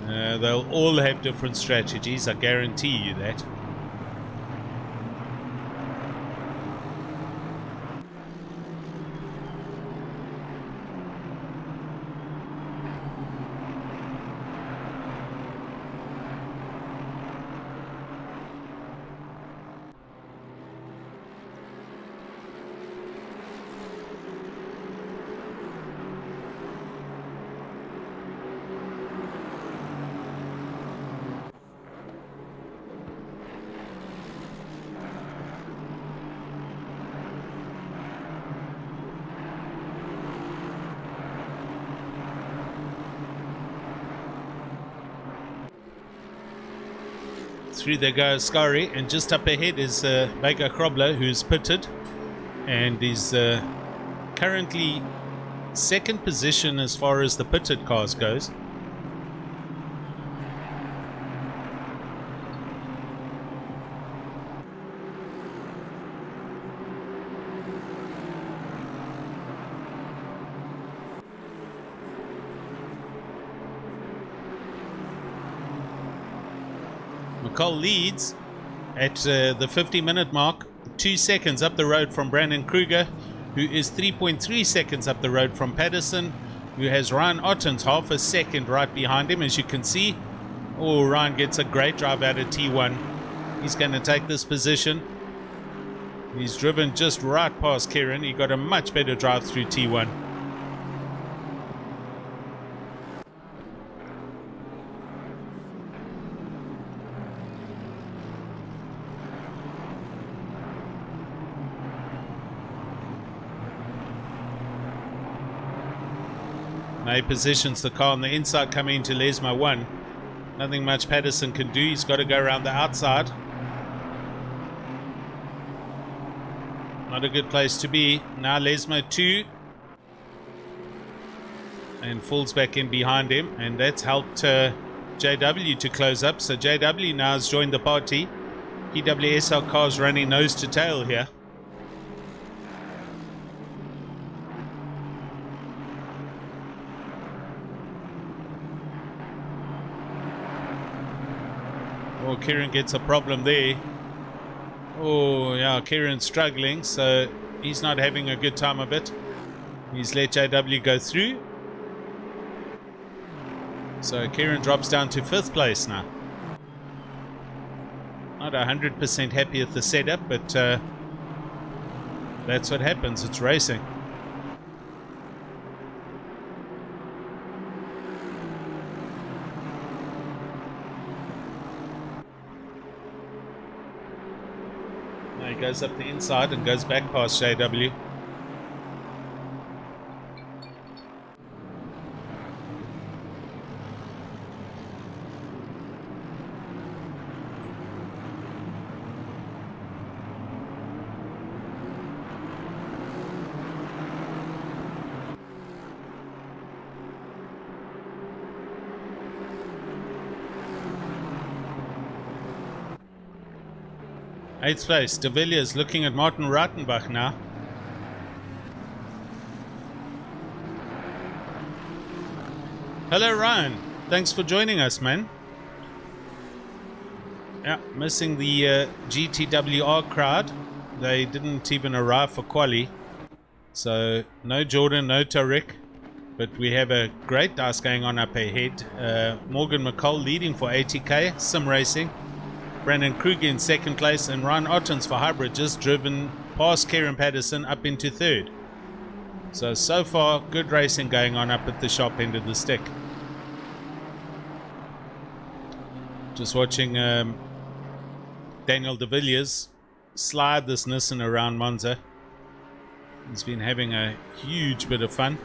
They'll all have different strategies, I guarantee you that. Through there goes Scari, and just up ahead is Vega Krobler, who's pitted and is currently 2nd position as far as the pitted cars goes. McCall leads at the 50-minute mark, 2 seconds up the road from Brandon Kruger, who is 3.3 seconds up the road from Patterson, who has Ryan Ottens half a second right behind him, as you can see. Oh, Ryan gets a great drive out of T1. He's going to take this position. He's driven just right past Kieran. He got a much better drive through T1. Now he positions the car on the inside coming into Lesma 1. Nothing much Patterson can do. He's got to go around the outside. Not a good place to be. Now Lesma 2. And falls back in behind him. And that's helped JW to close up. So JW now has joined the party. PWSL cars running nose to tail here. Oh, Kieran gets a problem there. Oh, yeah, Kieran's struggling, so he's not having a good time of it. He's let JW go through. So Kieran drops down to 5th place now. Not 100% happy with the setup, but that's what happens. It's racing. He goes up the inside and goes back past JW. Eighth place, De Villiers looking at Martin Rautenbach now. Hello Ryan, thanks for joining us, man. Yeah, missing the GTWR crowd. They didn't even arrive for quali. So no Jordan, no Tariq. But we have a great dice going on up ahead. Morgan McCall leading for 80k, sim racing. Brandon Kruger in 2nd place, and Ryan Ottens for hybrid just driven past Kieran Patterson up into 3rd. So far, good racing going on up at the sharp end of the stick. Just watching Daniel de Villiers slide this Nissan around Monza. He's been having a huge bit of fun.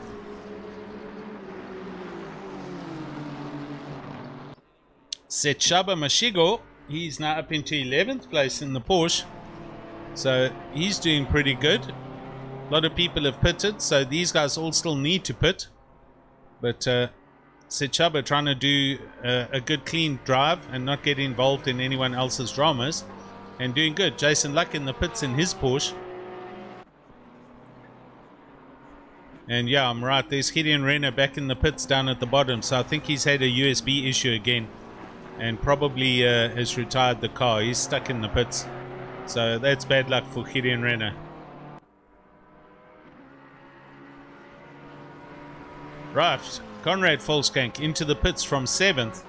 Setshaba Mashigo, he's now up into 11th place in the Porsche. So he's doing pretty good. A lot of people have pitted, so these guys all still need to pit. But Setshaba trying to do a good clean drive and not get involved in anyone else's dramas. And doing good. Jason Luck in the pits in his Porsche. And yeah, I'm right. There's Gideon Renner back in the pits down at the bottom. So I think he's had a USB issue again. And probably has retired the car. He's stuck in the pits. So that's bad luck for Gideon Renner. Right, Conrad Volskank into the pits from 7th.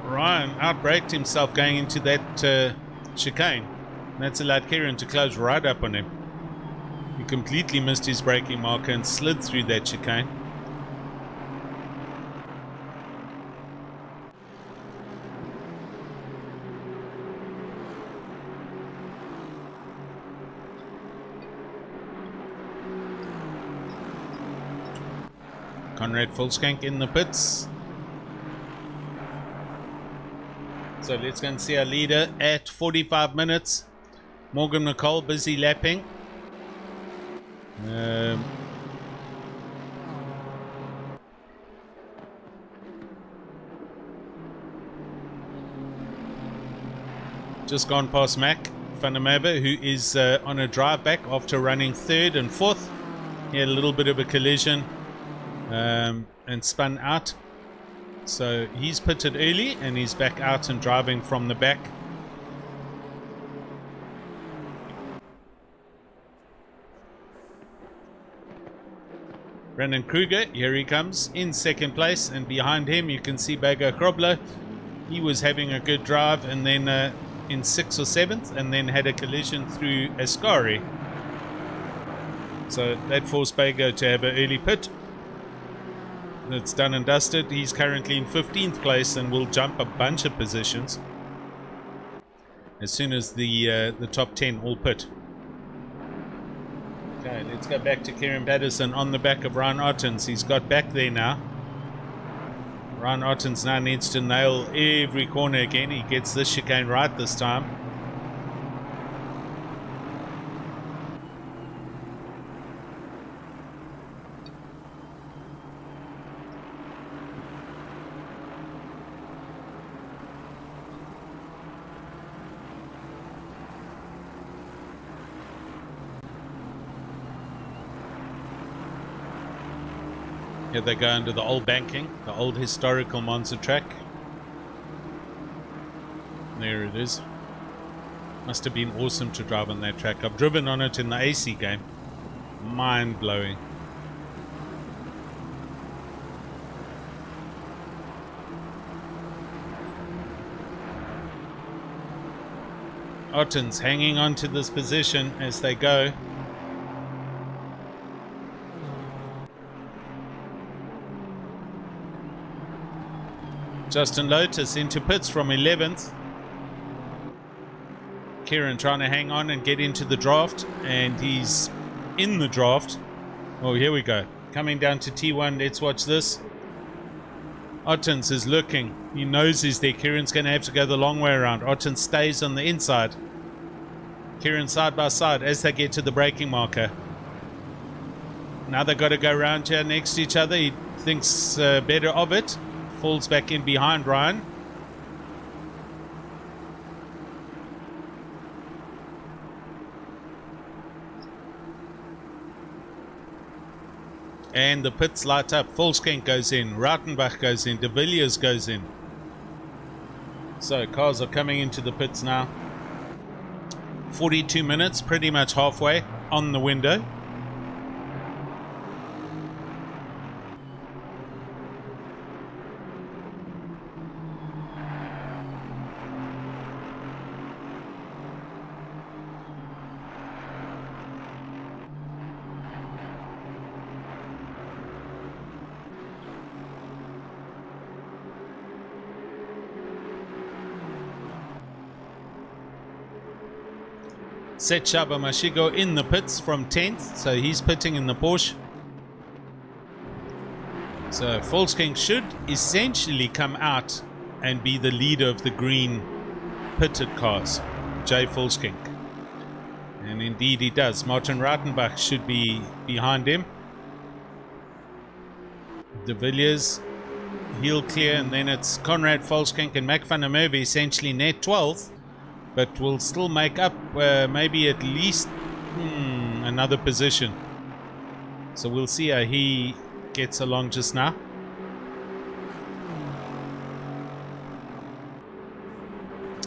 Ryan outbraked himself going into that chicane. That's allowed Kieran to close right up on him. He completely missed his braking marker and slid through that chicane. Conrad Volskank in the pits. So let's go and see our leader at 45 minutes. Morgan McCall busy lapping. Just gone past Mac van der Merwe, who is on a drive back after running 3rd and 4th. He had a little bit of a collision and spun out. So he's pitted early and he's back out and driving from the back. Brandon Kruger, here he comes in 2nd place, and behind him you can see Bago Grobler. He was having a good drive and then in 6th or 7th, and then had a collision through Ascari. So that forced Bago to have an early pit. It's done and dusted. He's currently in 15th place and will jump a bunch of positions as soon as the top 10 all pit. Okay, let's go back to Kieran Patterson on the back of Ryan Ottens. He's got back there now. Ryan Ottens now needs to nail every corner again. He gets this chicane right this time. Here they go under the old banking, the old historical Monza track. There it is. Must have been awesome to drive on that track. I've driven on it in the AC game. Mind-blowing. Ottens hanging on to this position as they go. Justin Lotus into pits from 11th. Kieran trying to hang on and get into the draft, and he's in the draft. Oh, here we go. Coming down to T1. Let's watch this. Ottens is looking. He knows he's there. Kieran's going to have to go the long way around. Ottens stays on the inside. Kieran side by side as they get to the braking marker. Now they've got to go around here next to each other. He thinks better of it. Falls back in behind Ryan. And the pits light up. Volskank goes in. Rautenbach goes in. De Villiers goes in. So cars are coming into the pits now. 42 minutes, pretty much halfway on the window. Set Shabamashigo in the pits from 10th, so he's pitting in the Porsche. So Volkswagen should essentially come out and be the leader of the green pitted cars, Jay Volkswagen. And indeed he does. Martin Rautenbach should be behind him. De Villiers, heel clear, and then it's Conrad Volkswagen and Mac van der Merwe essentially net 12th, but will still make up maybe at least another position. So we'll see how he gets along just now.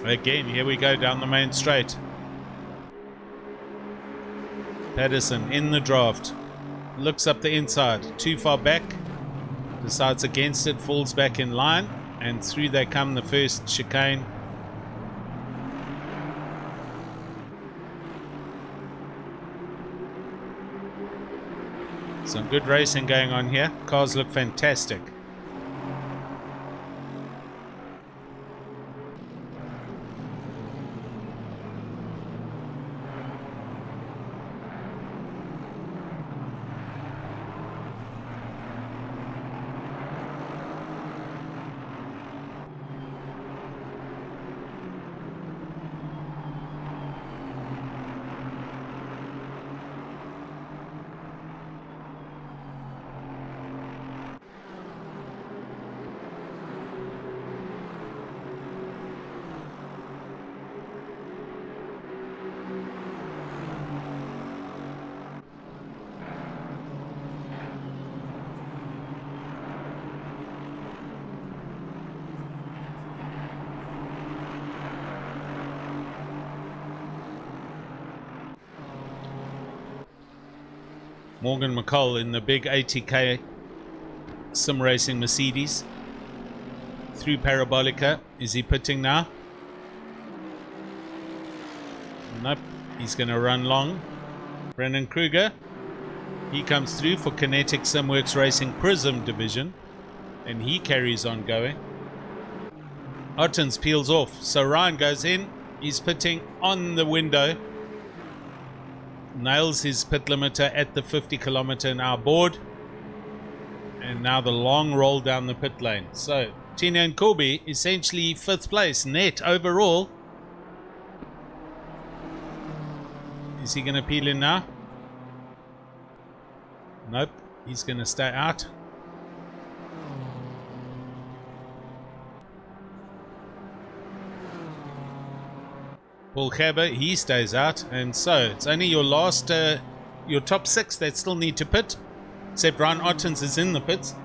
Again, here we go down the main straight. Patterson in the draft. Looks up the inside. Too far back. Decides against it. Falls back in line. And through they come, the first chicane. Some good racing going on here. Cars look fantastic. Morgan McCall in the big 80k sim racing Mercedes through Parabolica. Is he pitting now? Nope, he's going to run long. Brendan Kruger, he comes through for Kinetic Simworks Racing Prism division, and he carries on going. Ottens peels off, so Ryan goes in. He's pitting on the window. Nails his pit limiter at the 50 km/h board, and now the long roll down the pit lane. So Tina and Corby essentially 5th place net overall. Is he going to peel in now? Nope, he's going to stay out. Paul Gerber, he stays out, and so it's only your last, your top 6 that still need to pit, except Ryan Ottens is in the pits.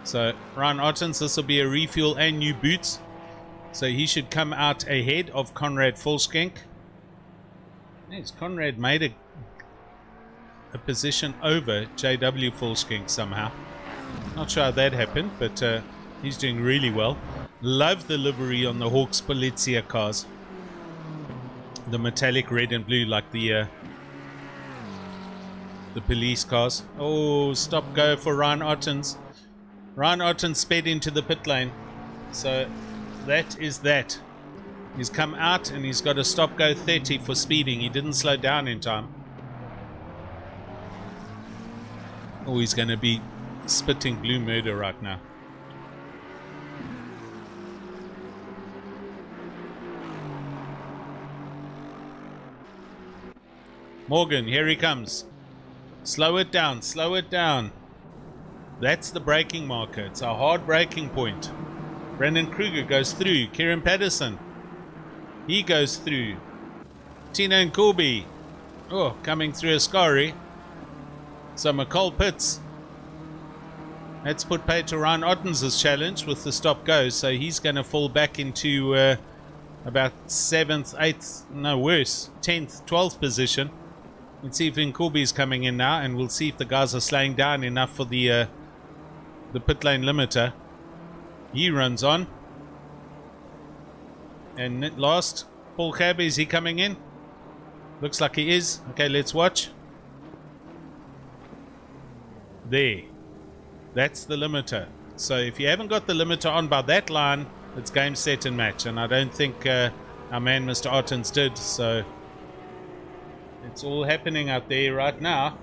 So Ryan Ottens, this will be a refuel and new boots, so he should come out ahead of Conrad Volkswagen. Yes, Conrad made a position over JW Volkswagen somehow. Not sure how that happened, but he's doing really well. Love the livery on the Hawks Polizia cars. The metallic red and blue, like the police cars. Oh, stop go for Ryan Ottens. Ryan Ottens sped into the pit lane. So that is that. He's come out and he's got a stop go 30 for speeding. He didn't slow down in time. Oh, he's going to be spitting blue murder right now. Morgan, here he comes. Slow it down, slow it down. That's the braking marker. It's a hard braking point. Brendan Kruger goes through. Kieran Patterson, he goes through. Tina and Corby, oh, coming through Ascari. So McCall pits. Let's put pay to Ryan Ottens' challenge with the stop go. So he's going to fall back into about 7th, 8th, no worse, 10th, 12th position. Let's see if Nkobi's coming in now, and we'll see if the guys are slowing down enough for the pit lane limiter. He runs on. And last, Paul Gerber, is he coming in? Looks like he is. Okay, let's watch. There. That's the limiter. So if you haven't got the limiter on by that line, it's game, set and match. And I don't think our man Mr. Ottens did. So it's all happening out there right now.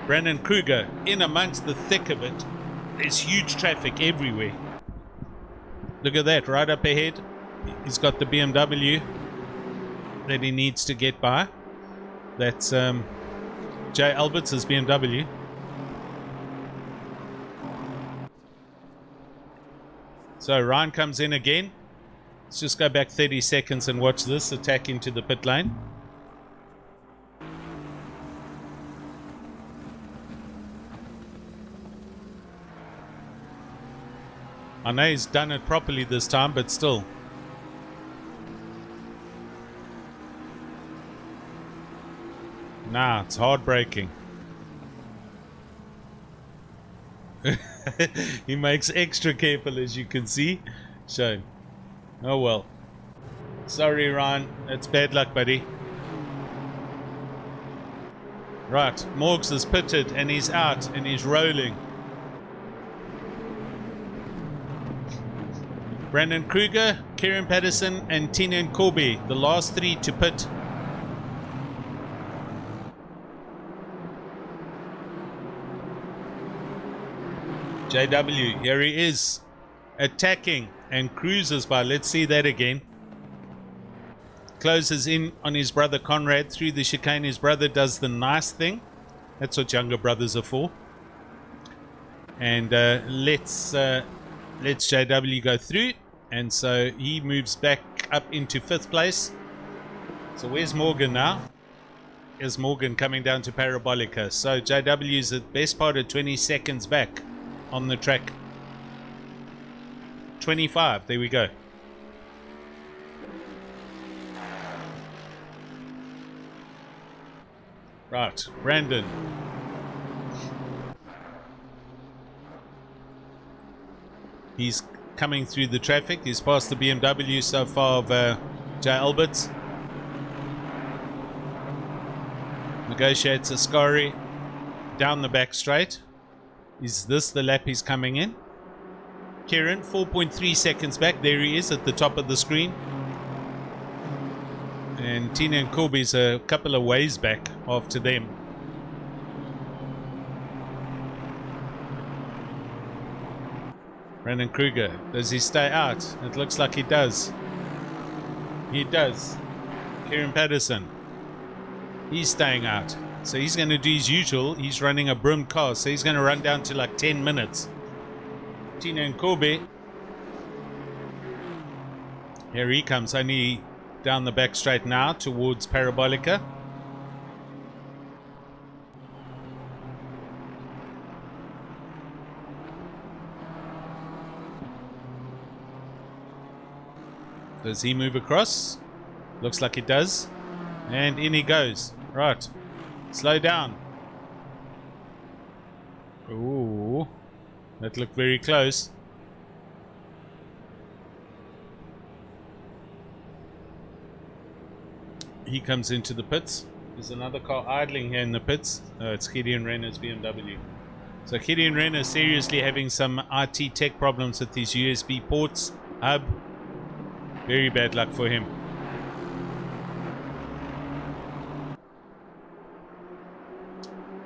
Brandon Kruger in amongst the thick of it. There's huge traffic everywhere. Look at that, right up ahead. He's got the BMW that he needs to get by. That's Jay Alberts' BMW. So Ryan comes in again. Let's just go back 30 seconds and watch this attack into the pit lane. I know he's done it properly this time, but still. Nah, it's heartbreaking. He makes extra careful, as you can see. So, oh well. Sorry, Ryan. That's bad luck, buddy. Right, Morgs is pitted and he's out and he's rolling. Brandon Kruger, Kieran Patterson and Tinian Corby, the last three to pit. JW, here he is, attacking and cruises by. Let's see that again. Closes in on his brother Conrad through the chicane. His brother does the nice thing. That's what younger brothers are for. And let's JW go through. And so he moves back up into 5th place. So where's Morgan now? Is Morgan coming down to Parabolica. So JW is at best part of 20 seconds back on the track. 25, there we go. Right, Brandon. He's coming through the traffic. He's past the BMW so far of Jay Alberts. Negotiates Ascari down the back straight. Is this the lap he's coming in? Kieran, 4.3 seconds back. There he is at the top of the screen. And Tina and Corby's a couple of ways back after them. Brandon Kruger, does he stay out? It looks like he does. He does. Kieran Patterson, he's staying out. So he's going to do his usual. He's running a Brim car, so he's going to run down to like 10 minutes. Tina and Corby. Here he comes, only down the back straight now towards Parabolica. Does he move across? Looks like he does. And in he goes. Right. Slow down. Ooh. That looked very close. He comes into the pits. There's another car idling here in the pits. It's Gideon Renner's BMW. So Gideon Renner seriously having some IT tech problems with his USB ports hub. Very bad luck for him.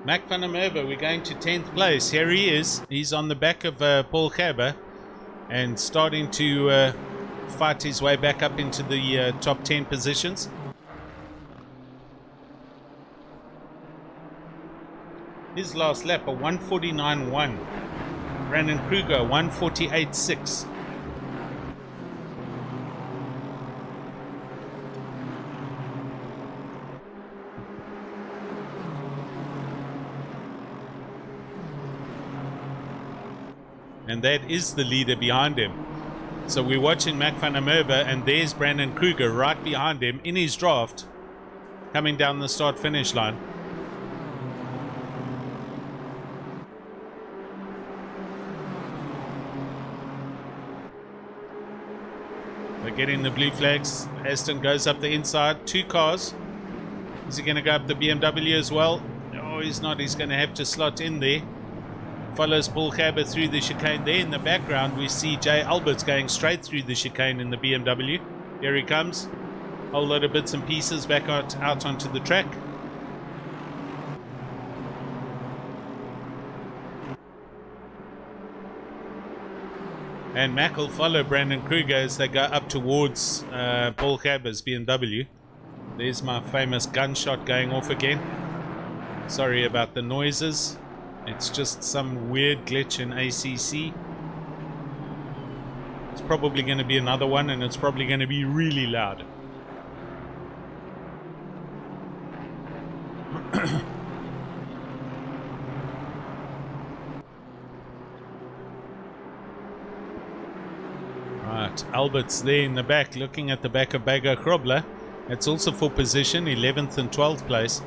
Mac van der Merwe, we're going to 10th place. Here he is. He's on the back of Paul Gerber and starting to fight his way back up into the top 10 positions. His last lap, a 149.1. Brandon Kruger, 148.6. And that is the leader behind him. So we're watching Mac van der Merwe, and there's Brandon Kruger right behind him in his draft, coming down the start-finish line. They're getting the blue flags. Aston goes up the inside. 2 cars. Is he going to go up the BMW as well? No, he's not. He's going to have to slot in there. follows Paul Gerber through the chicane. There in the background we see Jay Alberts going straight through the chicane in the BMW. Here he comes. A whole lot of bits and pieces back out onto the track. And Mack will follow Brandon Kruger as they go up towards Paul Gerber's BMW. There's my famous gunshot going off again. Sorry about the noises. It's just some weird glitch in ACC. It's probably going to be another one, and it's probably going to be really loud. Right, Albert's there in the back, looking at the back of Bago Krobler. It's also for position, 11th and 12th place.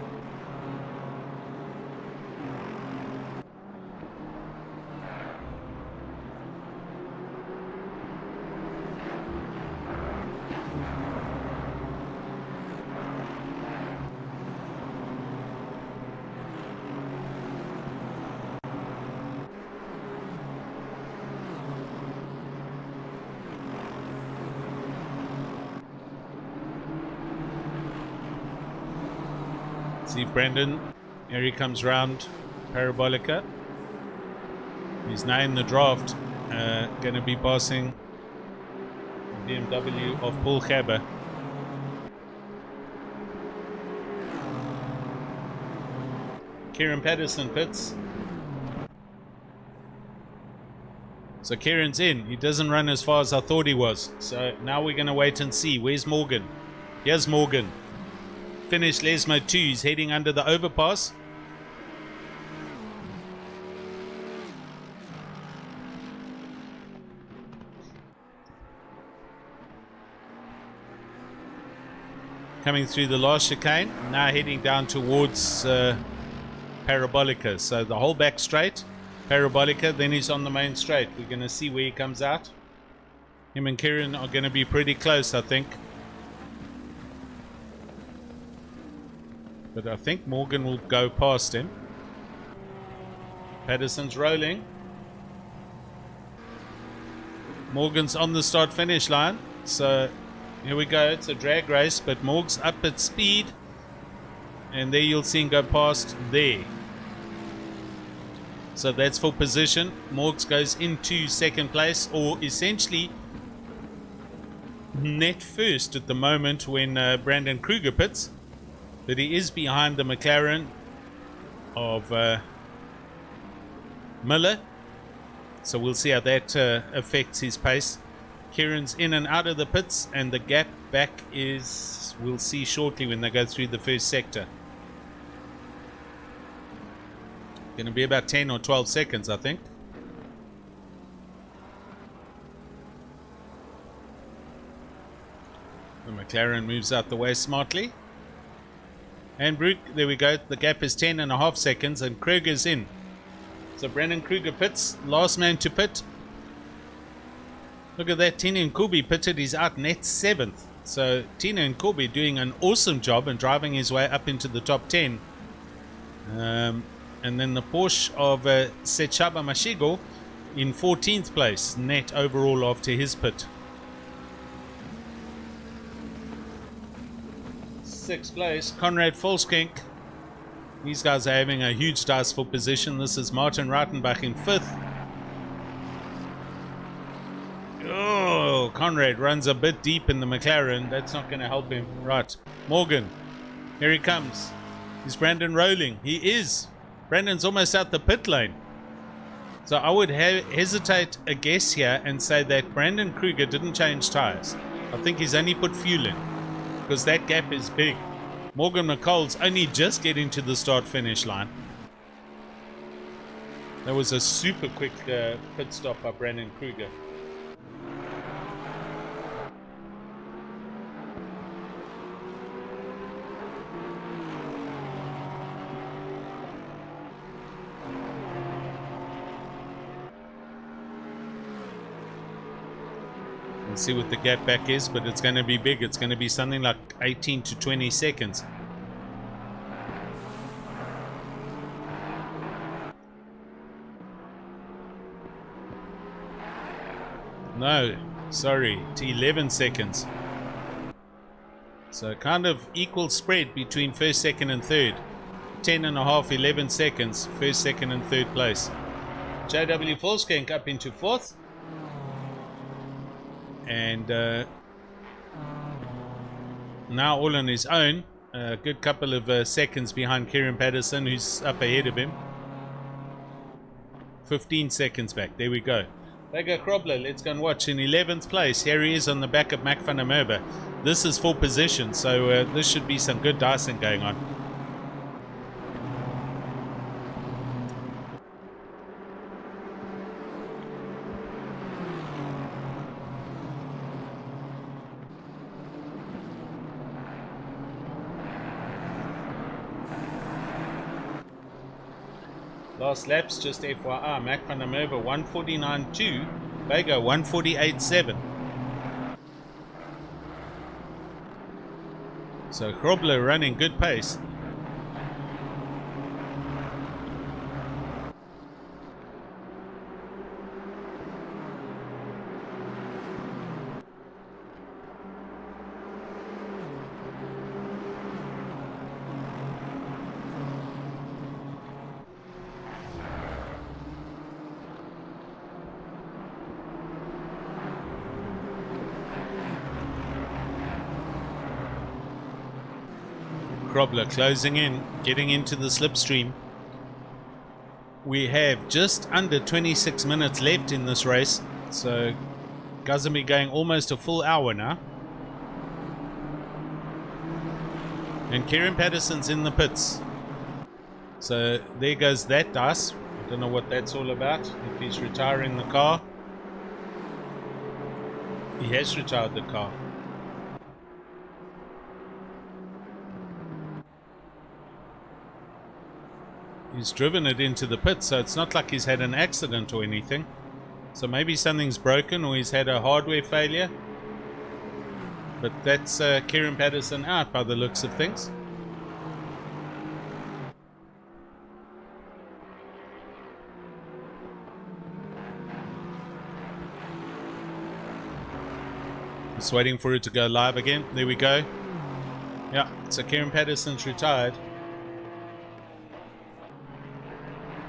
See Brendan, here he comes round Parabolica. He's now in the draft, going to be passing BMW of Paul Gerber. Kieran Patterson pits. So Kieran's in. He doesn't run as far as I thought he was. So now we're going to wait and see. Where's Morgan? Here's Morgan. Finished Lesmo 2. He's heading under the overpass. Coming through the last chicane. Now heading down towards Parabolica. So the whole back straight. Parabolica. Then he's on the main straight. We're going to see where he comes out. Him and Kieran are going to be pretty close, I think. But I think Morgan will go past him. Patterson's rolling. Morgan's on the start-finish line. So here we go. It's a drag race, but Morg's up at speed. And there you'll see him go past there. So that's for position. Morgs goes into second place, or essentially net first at the moment when Brandon Kruger pits. But he is behind the McLaren of Miller. So we'll see how that affects his pace. Kieran's in and out of the pits, and the gap back is, we'll see shortly when they go through the first sector. Going to be about 10 or 12 seconds, I think. The McLaren moves out the way smartly. And Brute, there we go. The gap is 10.5 seconds, and Kruger's in. So Brandon Kruger pits, last man to pit. Look at that, Tina Nkubi pitted, he's out net 7th. So Tina Nkubi doing an awesome job and driving his way up into the top 10. And then the Porsche of Sechaba Mashigo in 14th place, net overall after his pit. 6th place, Conrad Volskink. These guys are having a huge dice for position. This is Martin Reitenbach in 5th. Oh, Conrad runs a bit deep in the McLaren. That's not going to help him. Right, Morgan. Here he comes. Is Brandon rolling? He is. Brandon's almost out the pit lane. So I would hesitate a guess here and say that Brandon Kruger didn't change tires. I think he's only put fuel in, because that gap is big. Morgan McCall's only just getting to the start-finish line. That was a super quick pit stop by Brandon Kruger. We'll see what the gap back is, but it's going to be big. It's going to be something like 18 to 20 seconds. No, sorry, to 11 seconds. So kind of equal spread between first, second and third. 10 and a half, 11 seconds, first, second and third place. JW Volkskank up into fourth. And now all on his own. A good couple of seconds behind Kieran Patterson, who's up ahead of him. 15 seconds back. There we go. Vega Krobler, let's go and watch. In 11th place, here he is on the back of Mac van der Merwe. This is full position, so this should be some good dicing going on. Last laps, just FYI, Mac van der Merwe 149.2, Vega 148.7. So Krobler running good pace. Krobler closing in, getting into the slipstream. We have just under 26 minutes left in this race, so guys will be going almost a full hour now. And Kieran Patterson's in the pits. So there goes that dice. I don't know what that's all about, if he's retiring the car. He has retired the car. He's driven it into the pit, so it's not like he's had an accident or anything. So maybe something's broken or he's had a hardware failure. But that's Kieran Patterson out by the looks of things. Just waiting for it to go live again. There we go. Yeah, so Kieran Patterson's retired.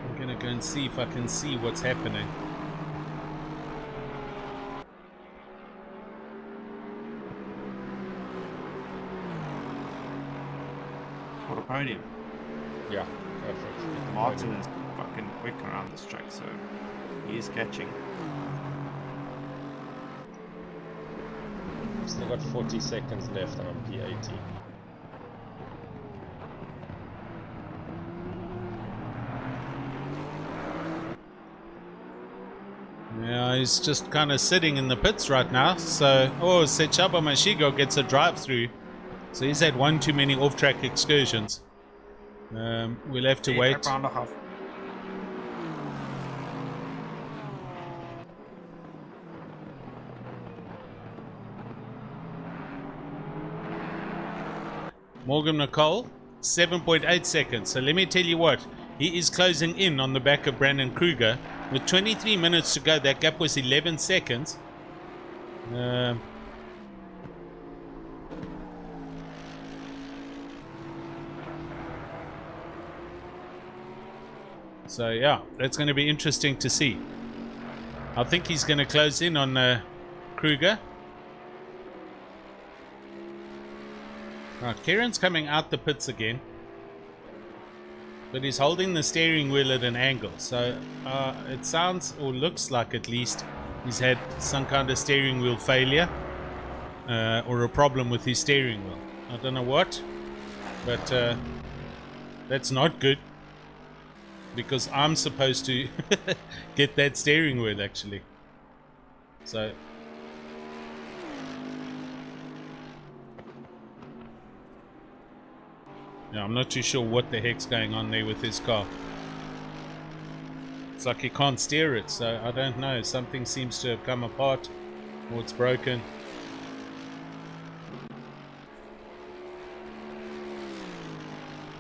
I'm gonna go and see if I can see what's happening. For the podium. Yeah, perfect. Martin is fucking quick around this track, so he is catching. Still got 40 seconds left and I'm P80. Yeah, he's just kind of sitting in the pits right now. So, oh, Sechaba Mashigo gets a drive through. So he's had one too many off-track excursions. We'll have to wait. Round a half. Morgan Nicole, 7.8 seconds. So let me tell you what, he is closing in on the back of Brandon Kruger. With 23 minutes to go, that gap was 11 seconds. So yeah, that's going to be interesting to see. I think he's going to close in on Kruger. Right, Kieran's coming out the pits again. But he's holding the steering wheel at an angle. So it sounds, or looks like at least, he's had some kind of steering wheel failure. Or a problem with his steering wheel. I don't know what. But that's not good. Because I'm supposed to get that steering wheel actually. So yeah, I'm not too sure what the heck's going on there with his car. It's like he can't steer it, so I don't know. Something seems to have come apart or it's broken.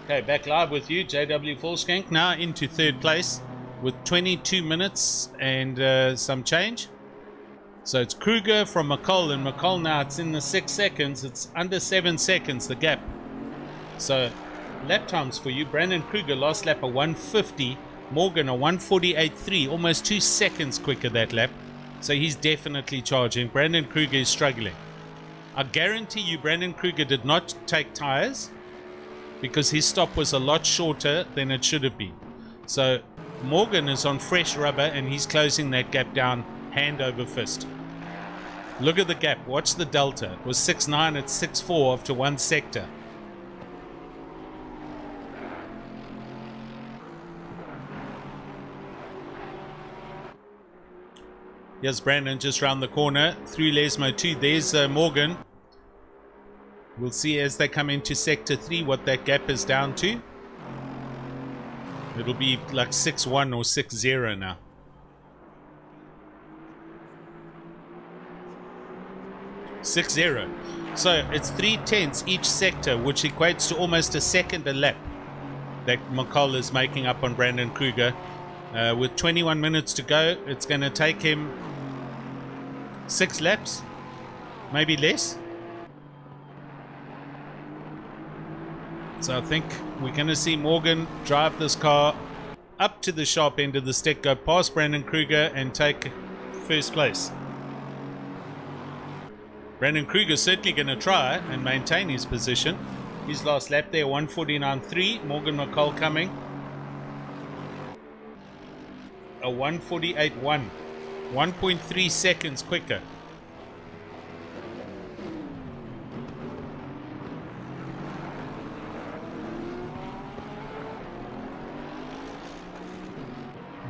Okay, back live with you, JW Volkskank, now into third place with 22 minutes and some change. So it's Kruger from McCall, and McCall now it's in the 6 seconds. It's under 7 seconds, the gap. So lap times for you. Brandon Kruger last lap a 150. Morgan a 148.3, almost 2 seconds quicker that lap. So he's definitely charging. Brandon Kruger is struggling. I guarantee you Brandon Kruger did not take tires because his stop was a lot shorter than it should have been. So Morgan is on fresh rubber and he's closing that gap down hand over fist. Look at the gap. Watch the delta. It was 6.9 at 6.4 after one sector. Here's Brandon just round the corner through Lesmo 2. There's Morgan. We'll see as they come into sector 3 what that gap is down to. It'll be like 6.1 or 6.0 now. So it's 3/10 each sector, which equates to almost a second a lap that McCall is making up on Brandon Kruger. With 21 minutes to go, it's going to take him 6 laps, maybe less. So I think we're going to see Morgan drive this car up to the sharp end of the stick, go past Brandon Kruger and take first place. Brandon Kruger's certainly going to try and maintain his position. His last lap there, 149.3. Morgan McCall coming. A 148.1. 1.3 seconds quicker.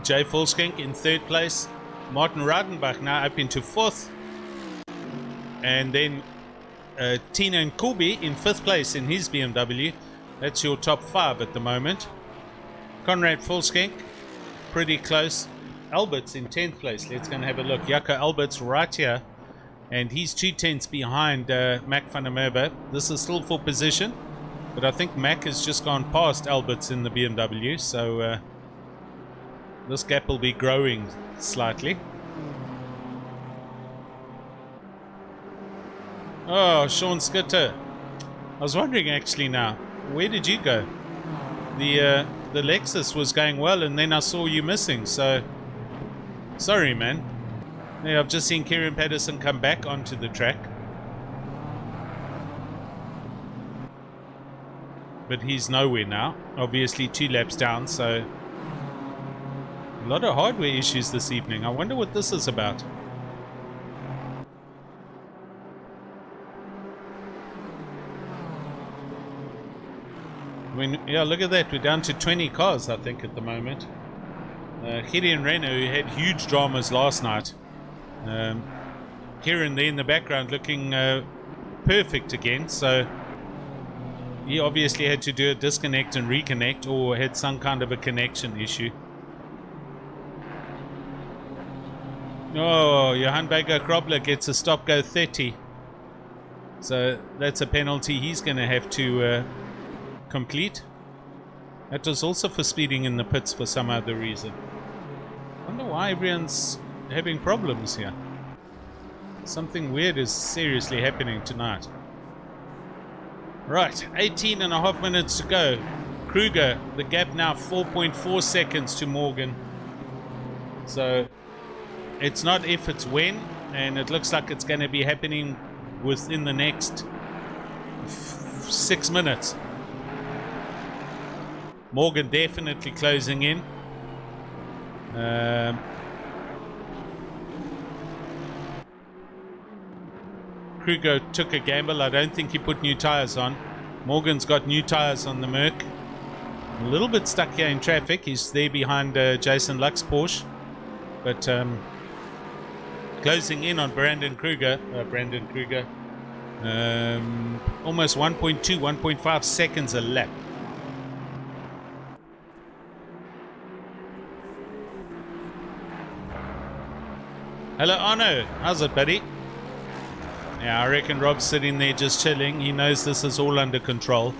Jay Fulskink in 3rd place. Martin Reidenbach now up into 4th. And then Tina Nkubi in 5th place in his BMW. That's your top 5 at the moment. Conrad Fulskink, pretty close. Albert's in 10th place. Let's go and have a look. Jaco Albert's right here. And he's 2/10 behind Mac van der Merwe. This is still for position. But I think Mac has just gone past Albert's in the BMW. So this gap will be growing slightly. Oh, Sean Skitter. I was wondering actually now, where did you go? The Lexus was going well and then I saw you missing, so sorry, man. Yeah, I've just seen Kieran Patterson come back onto the track. But he's nowhere now. Obviously 2 laps down, so a lot of hardware issues this evening. I wonder what this is about. I mean, yeah, look at that. We're down to 20 cars, I think, at the moment. Gideon Renner, who had huge dramas last night. Kieran there in the background looking perfect again. So he obviously had to do a disconnect and reconnect or had some kind of a connection issue. Oh, Johan Baker Krobler gets a stop go 30. So that's a penalty he's going to have to complete. That was also for speeding in the pits for some other reason. I wonder why everyone's having problems here. Something weird is seriously happening tonight. Right, 18.5 minutes to go. Kruger, the gap now 4.4 seconds to Morgan. So it's not if, it's when, and it looks like it's going to be happening within the next 6 minutes. Morgan definitely closing in. Kruger took a gamble. I don't think he put new tires on. Morgan's got new tires on the Merc. A little bit stuck here in traffic. He's there behind Jason Luck's Porsche. But closing in on Brandon Kruger. Almost 1.2, 1.5 seconds a lap. Hello Arno, how's it, buddy? Yeah, I reckon Rob's sitting there just chilling. He knows this is all under control.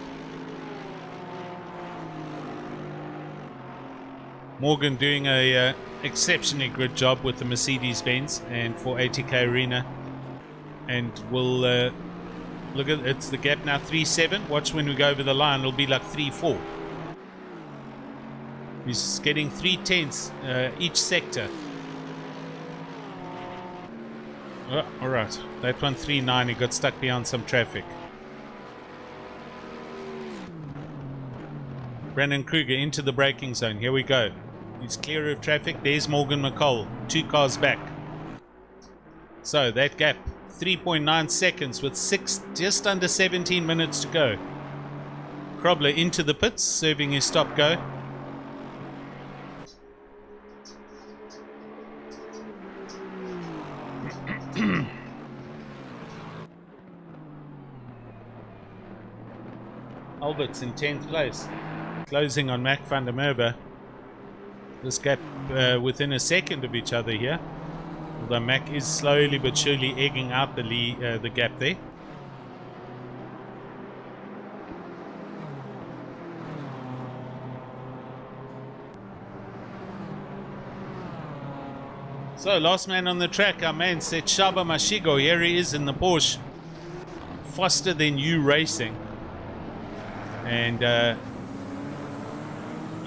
Morgan doing a exceptionally good job with the Mercedes-Benz and for ATK Arena. And we'll look at it's the gap now 3.7. Watch when we go over the line, it'll be like 3.4. He's getting 3/10 each sector. Oh, all right, that one 3.9. He got stuck behind some traffic. Brandon Kruger into the braking zone. Here we go. He's clear of traffic. There's Morgan McCall, 2 cars back. So that gap 3.9 seconds with just under 17 minutes to go. Krobler into the pits, serving his stop go. Albert's in 10th place, closing on Mac van der Merwe. This gap within a second of each other here. Although Mac is slowly but surely egging out the gap there. So last man on the track, our man said Shaba Mashigo. Here he is in the Porsche. Faster than you racing. And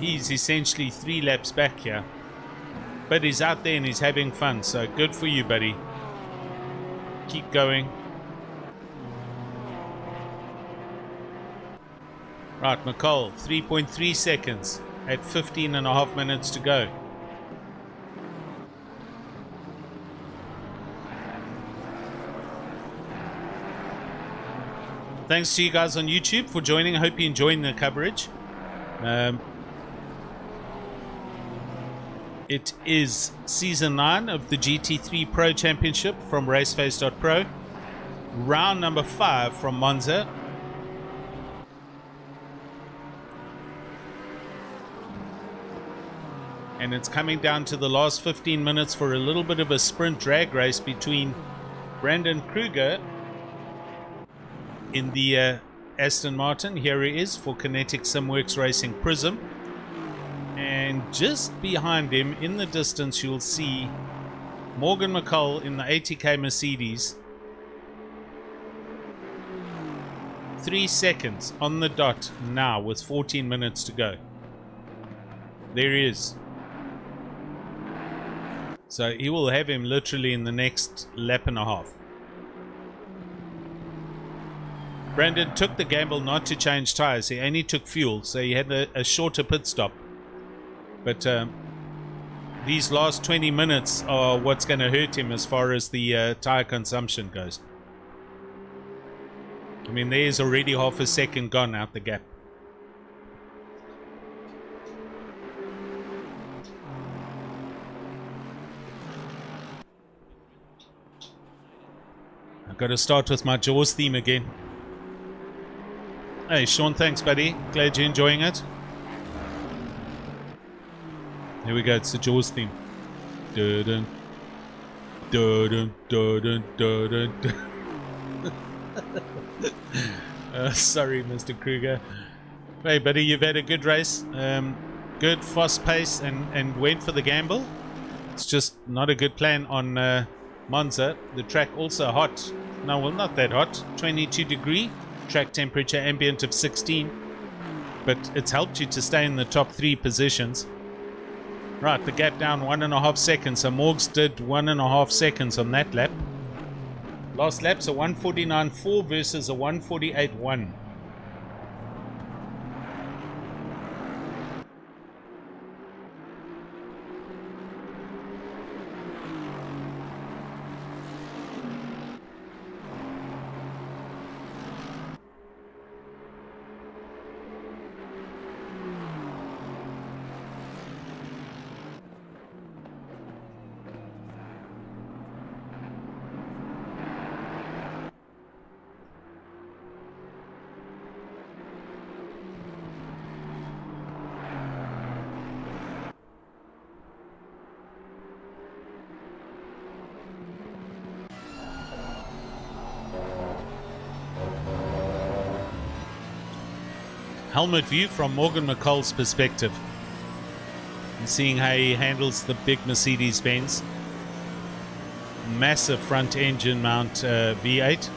he's essentially 3 laps back here. But he's out there and he's having fun. So good for you, buddy. Keep going. Right, McCall, 3.3 seconds at 15.5 minutes to go. Thanks to you guys on YouTube for joining. I hope you're enjoying the coverage. It is Season 9 of the GT3 Pro Championship from Raceface.Pro. Round number 5 from Monza. And it's coming down to the last 15 minutes for a little bit of a sprint drag race between Brandon Kruger in the Aston Martin. Here he is for Kinetic Simworks Racing Prism. And just behind him in the distance you'll see Morgan McCall in the ATK Mercedes. 3 seconds on the dot now with 14 minutes to go. There he is. So he will have him literally in the next lap and a half. Brandon took the gamble not to change tires. He only took fuel, so he had a shorter pit stop. But these last 20 minutes are what's going to hurt him as far as the tire consumption goes. I mean, there's already half a second gone out the gap. I've got to start with my Jaws theme again. Hey, Sean, thanks, buddy. Glad you're enjoying it. Here we go, it's the Jaws theme. Dun, dun, dun, dun, dun. Sorry, Mr. Kruger. Hey, buddy, you've had a good race. Good, fast pace, and went for the gamble. It's just not a good plan on Monza. The track also hot. No, well, not that hot. 22 degree. Track temperature ambient of 16. But it's helped you to stay in the top 3 positions. Right, the gap down 1.5 seconds. So Morgs did 1.5 seconds on that lap. Last lap's a 1:49.4 versus a 1:48.1. Helmet view from Morgan McCall's perspective. seeing how he handles the big Mercedes-Benz. Massive front engine mount V8.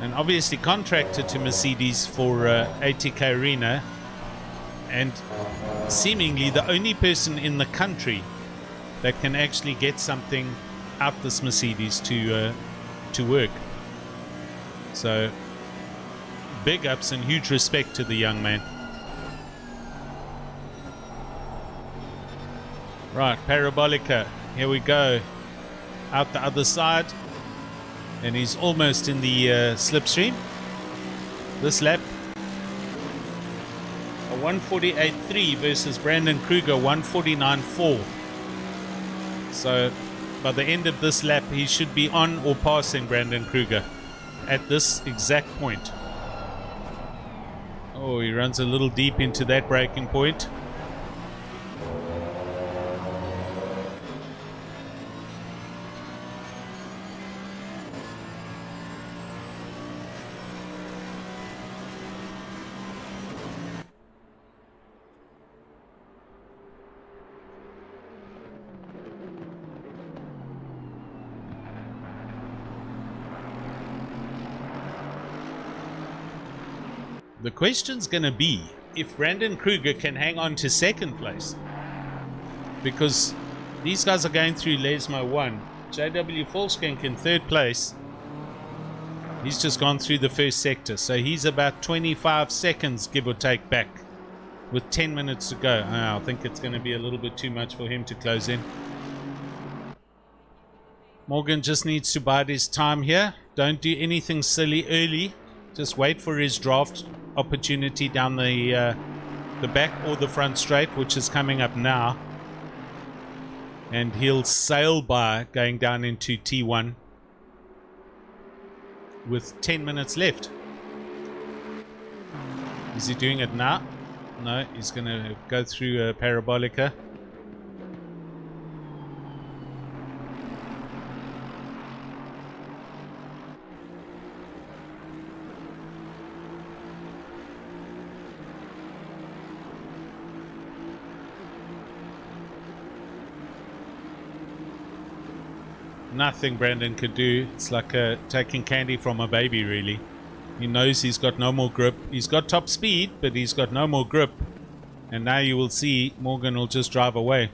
And obviously contracted to Mercedes for ATK Arena. And seemingly the only person in the country that can actually get something out this Mercedes to work. So big ups and huge respect to the young man. Right, Parabolica, here we go. Out the other side. And he's almost in the slipstream. This lap, a 148.3 versus Brandon Kruger 149.4. So by the end of this lap, he should be on or passing Brandon Kruger at this exact point. Oh, he runs a little deep into that braking point. The question's going to be if Brandon Kruger can hang on to second place. Because these guys are going through Lesmo 1. JW Volkskank in third place. He's just gone through the first sector. So he's about 25 seconds, give or take, back. With 10 minutes to go. I think it's going to be a little bit too much for him to close in. Morgan just needs to bide his time here. Don't do anything silly early. Just wait for his draft opportunity down the back or the front straight, which is coming up now, and he'll sail by going down into T1 with 10 minutes left. Is he doing it now? No, he's going to go through Parabolica. Nothing Brandon could do. It's like taking candy from a baby, really. He knows he's got no more grip. He's got top speed, but he's got no more grip. And now you will see Morgan will just drive away.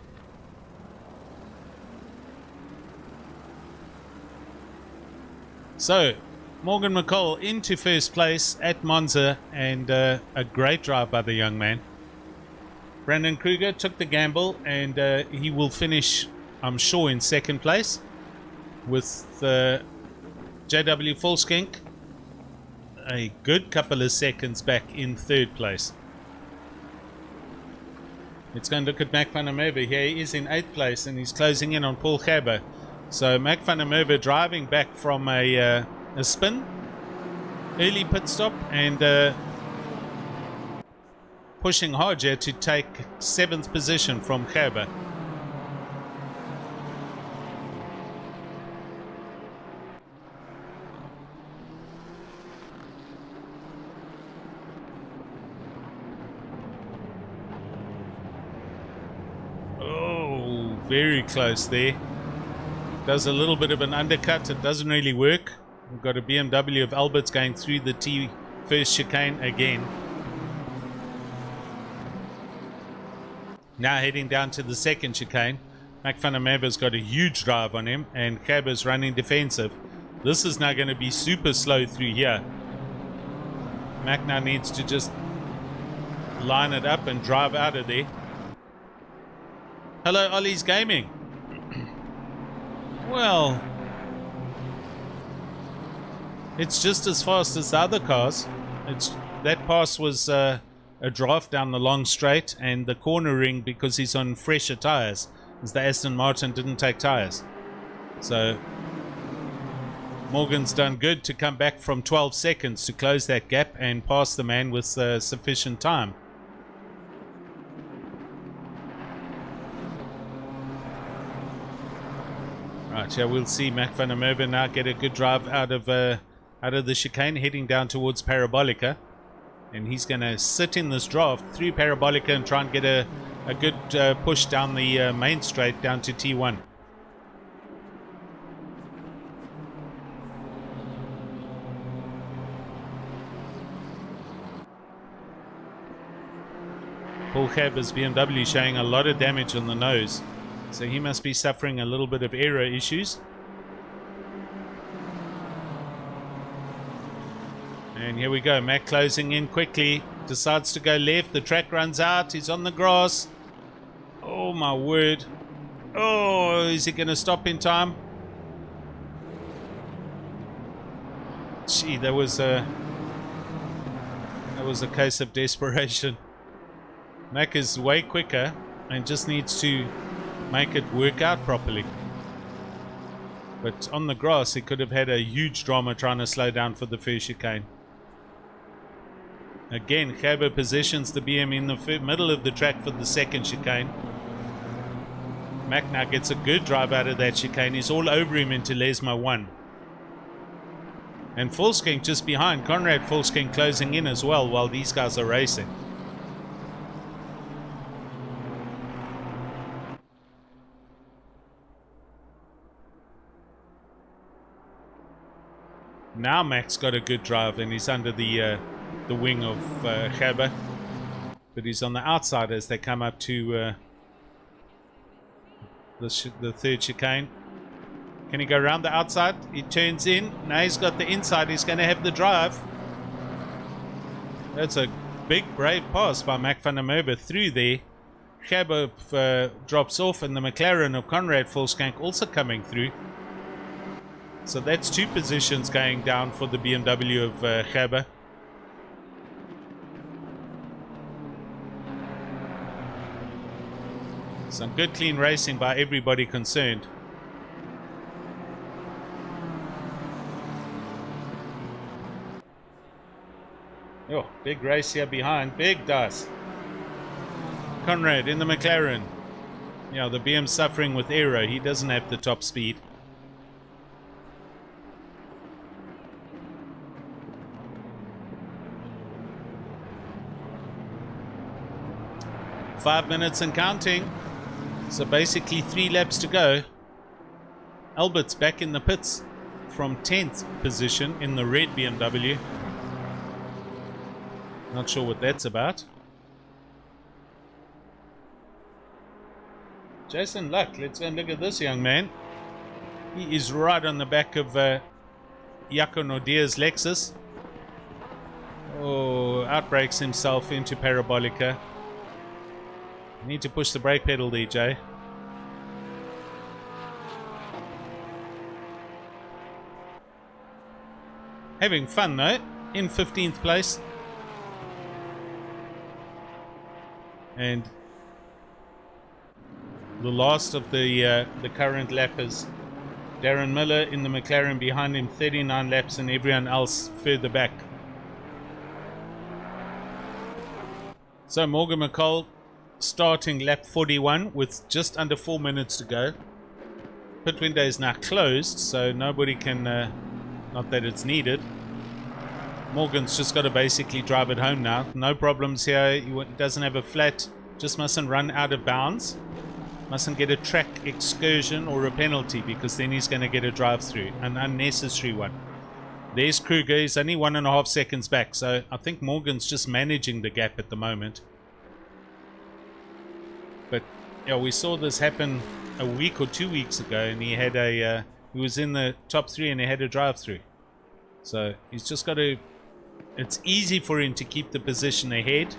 So, Morgan McCall into first place at Monza, and a great drive by the young man. Brandon Kruger took the gamble, and he will finish, I'm sure, in second place, with JW Volkskank a good couple of seconds back in third place. Let's go and look at Mac van der Merwe. Here he is in 8th place, and he's closing in on Paul Gerber. So Mac van der Merwe driving back from a spin, early pit stop, and pushing hard here to take 7th position from Gerber. Very close there. Does a little bit of an undercut. It doesn't really work. We've got a BMW of Albert's going through the first chicane again. Now heading down to the second chicane. Mac van der Merwe's got a huge drive on him, and Gerber's running defensive. This is now going to be super slow through here. Mac now needs to just line it up and drive out of there. Hello, Ollie's Gaming. Well, it's just as fast as the other cars. That pass was a draft down the long straight, and the cornering, because he's on fresher tires, as the Aston Martin didn't take tires. So Morgan's done good to come back from 12 seconds to close that gap and pass the man with sufficient time. Right, here we'll see Mac van der Merwe now get a good drive out of the chicane, heading down towards Parabolica. And he's going to sit in this draft through Parabolica and try and get a good push down the main straight down to T1. Paul Gerber's BMW showing a lot of damage on the nose, so he must be suffering a little bit of aero issues. And here we go, Mac closing in quickly, decides to go left, the track runs out, he's on the grass. Oh my word. Oh, is he going to stop in time? Gee, that was a case of desperation. Mac is way quicker and just needs to make it work out properly. But on the grass, he could have had a huge drama trying to slow down for the first chicane. Again, Gerber positions the BM in the middle of the track for the second chicane. Mac now gets a good drive out of that chicane. He's all over him into Lesmo 1. And Fullskink just behind. Conrad Fullskink closing in as well while these guys are racing. Now Mac's got a good drive and he's under the wing of Gerber. But he's on the outside as they come up to the third chicane. Can he go around the outside? He turns in. Now he's got the inside. He's going to have the drive. That's a big, brave pass by Mac van der Merwe through there. Gerber drops off and the McLaren of Conrad Fullskank also coming through. So that's two positions going down for the BMW of Gerber. Some good clean racing by everybody concerned. Oh, big race here behind. Big dust. Conrad in the McLaren. Yeah, the BM suffering with aero. He doesn't have the top speed. Five minutes and counting. So basically 3 laps to go. Albert's back in the pits from 10th position in the red BMW. Not sure what that's about. Jason Luck, let's go and look at this young man. He is right on the back of Jaco Nordeer's Lexus. Oh, outbrakes himself into Parabolica. Need to push the brake pedal there, Jay. Having fun though, in 15th place. And the last of the current lappers, Darren Miller in the McLaren behind him, 39 laps, and everyone else further back. So Morgan McCall starting lap 41 with just under 4 minutes to go. Pit window is now closed, so nobody can, not that it's needed. Morgan's just got to basically drive it home now. No problems here. He doesn't have a flat, just mustn't run out of bounds. Mustn't get a track excursion or a penalty, because then he's going to get a drive through, an unnecessary one. There's Kruger. He's only 1.5 seconds back, so I think Morgan's just managing the gap at the moment. But yeah, we saw this happen a week or 2 weeks ago, and he had he was in the top 3 and he had a drive through. So he's just got to, it's easy for him to keep the position ahead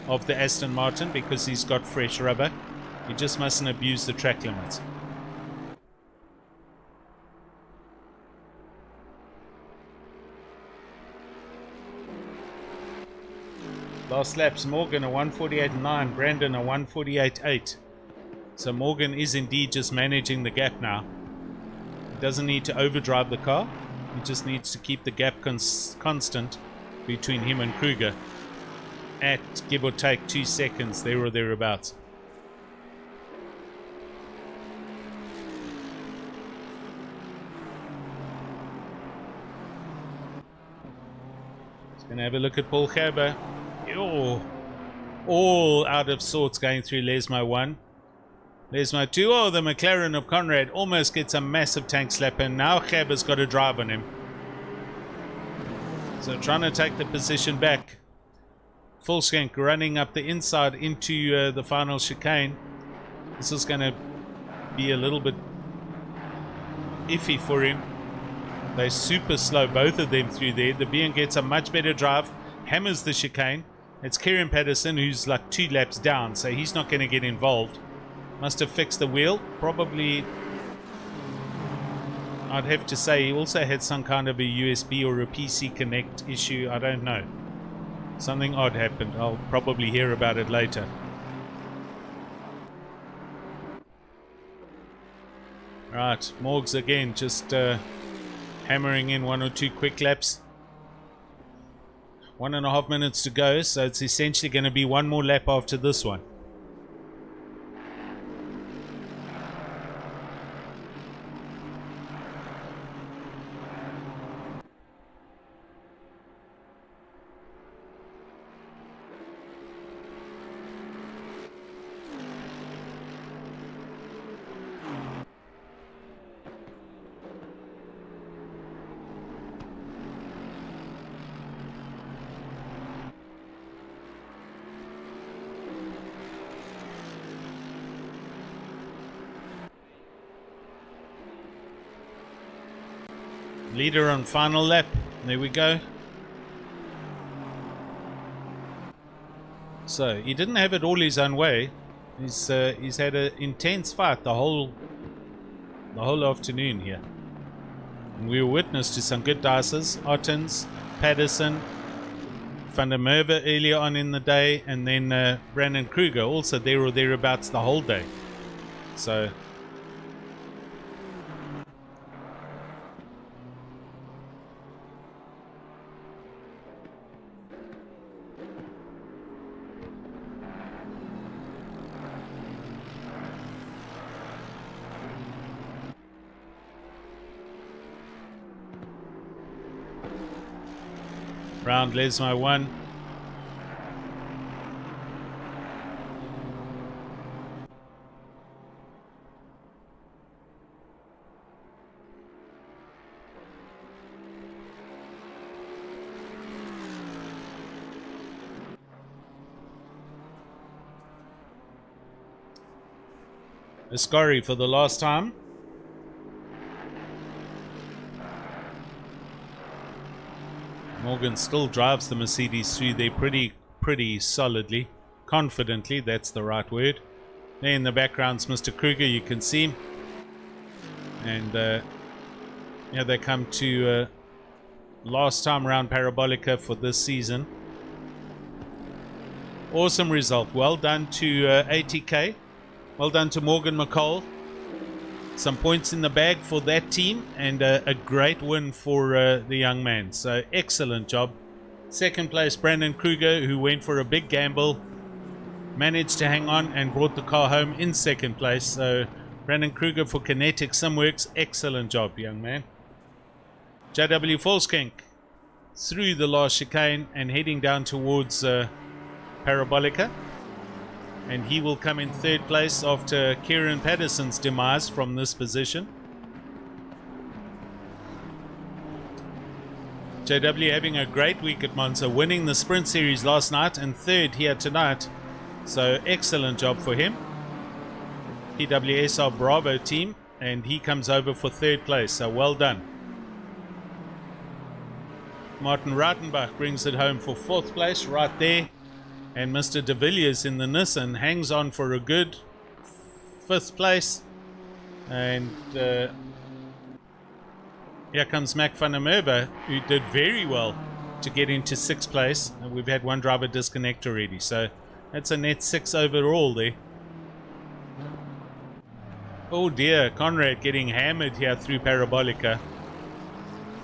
of the Aston Martin because he's got fresh rubber. He just mustn't abuse the track limits. Last laps, Morgan a 148.9, Brandon a 148.8. So Morgan is indeed just managing the gap now. He doesn't need to overdrive the car. He just needs to keep the gap constant between him and Kruger at give or take 2 seconds there or thereabouts. Going to have a look at Paul Gerber. Oh, all out of sorts going through Lesmo 1. Lesmo 2. Oh, the McLaren of Conrad almost gets a massive tank slap, and now Gab has got a drive on him. So trying to take the position back. Volskank running up the inside into the final chicane. This is going to be a little bit iffy for him. They're super slow, both of them through there. The Bean gets a much better drive, hammers the chicane. It's Kieran Patterson who's like 2 laps down, so he's not going to get involved. Must have fixed the wheel. Probably, I'd have to say, he also had some kind of a USB or a PC Connect issue. I don't know. Something odd happened. I'll probably hear about it later. Right, Morgs again, just hammering in 1 or 2 quick laps. 1.5 minutes to go, so it's essentially going to be 1 more lap after this one. Leader on final lap. There we go. So he didn't have it all his own way. He's had an intense fight the whole afternoon here. And we were witness to some good dices. Ottens, Patterson, Van der Merwe earlier on in the day, and then Brandon Kruger also there or thereabouts the whole day. So round Lesmo 1. Ascari for the last time. Morgan still drives the Mercedes through there pretty solidly, confidently, that's the right word. There in the background's Mr. Kruger, you can see him. And yeah, they come to last time round Parabolica for this season. Awesome result. Well done to ATK. Well done to Morgan McCall. Some points in the bag for that team, and a great win for the young man. So excellent job. Second place, Brandon Kruger, who went for a big gamble, managed to hang on and brought the car home in second place. So Brandon Kruger for Kinetic Simworks, excellent job, young man. JW Volskank through the last chicane and heading down towards Parabolica. And he will come in third place after Kieran Patterson's demise from this position. JW having a great week at Monza, winning the Sprint Series last night and third here tonight. So excellent job for him. PWSR Bravo team, and he comes over for third place, so well done. Martin Rautenbach brings it home for fourth place right there. And Mr. De Villiers in the Nissan hangs on for a good fifth place. And here comes Mac van der Merwe, who did very well to get into sixth place. And we've had one driver disconnect already. So that's a net 6 overall there. Oh dear, Conrad getting hammered here through Parabolica.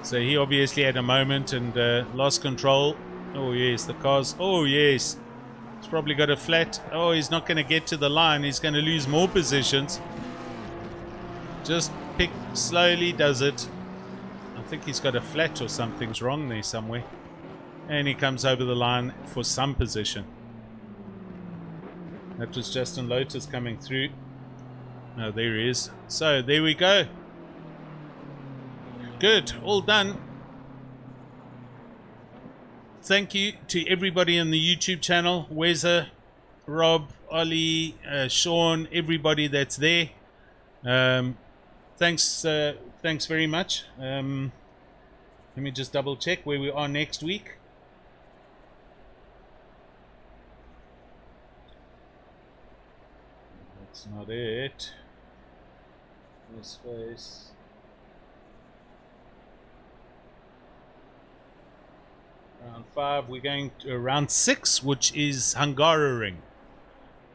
So he obviously had a moment and lost control. Oh yes, the cars. Oh yes. He's probably got a flat. Oh, he's not going to get to the line. He's going to lose more positions. Just pick slowly, does it. I think he's got a flat or something's wrong there somewhere. And he comes over the line for some position. That was Justin Lotus coming through. Oh, there he is. So there we go. Good, all done. Thank you to everybody on the YouTube channel. Weza, Rob, Ollie, Sean, everybody that's there. Thanks very much. Let me just double check where we are next week. That's not it. Raceface. Round 5, we're going to round 6, which is Hungaroring.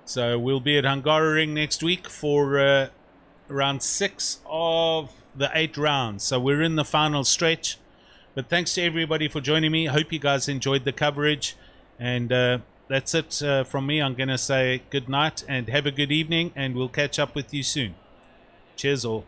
So we'll be at Hungaroring next week for round 6 of the 8 rounds. So we're in the final stretch. But thanks to everybody for joining me. Hope you guys enjoyed the coverage. And that's it from me. I'm going to say good night and have a good evening. And we'll catch up with you soon. Cheers all.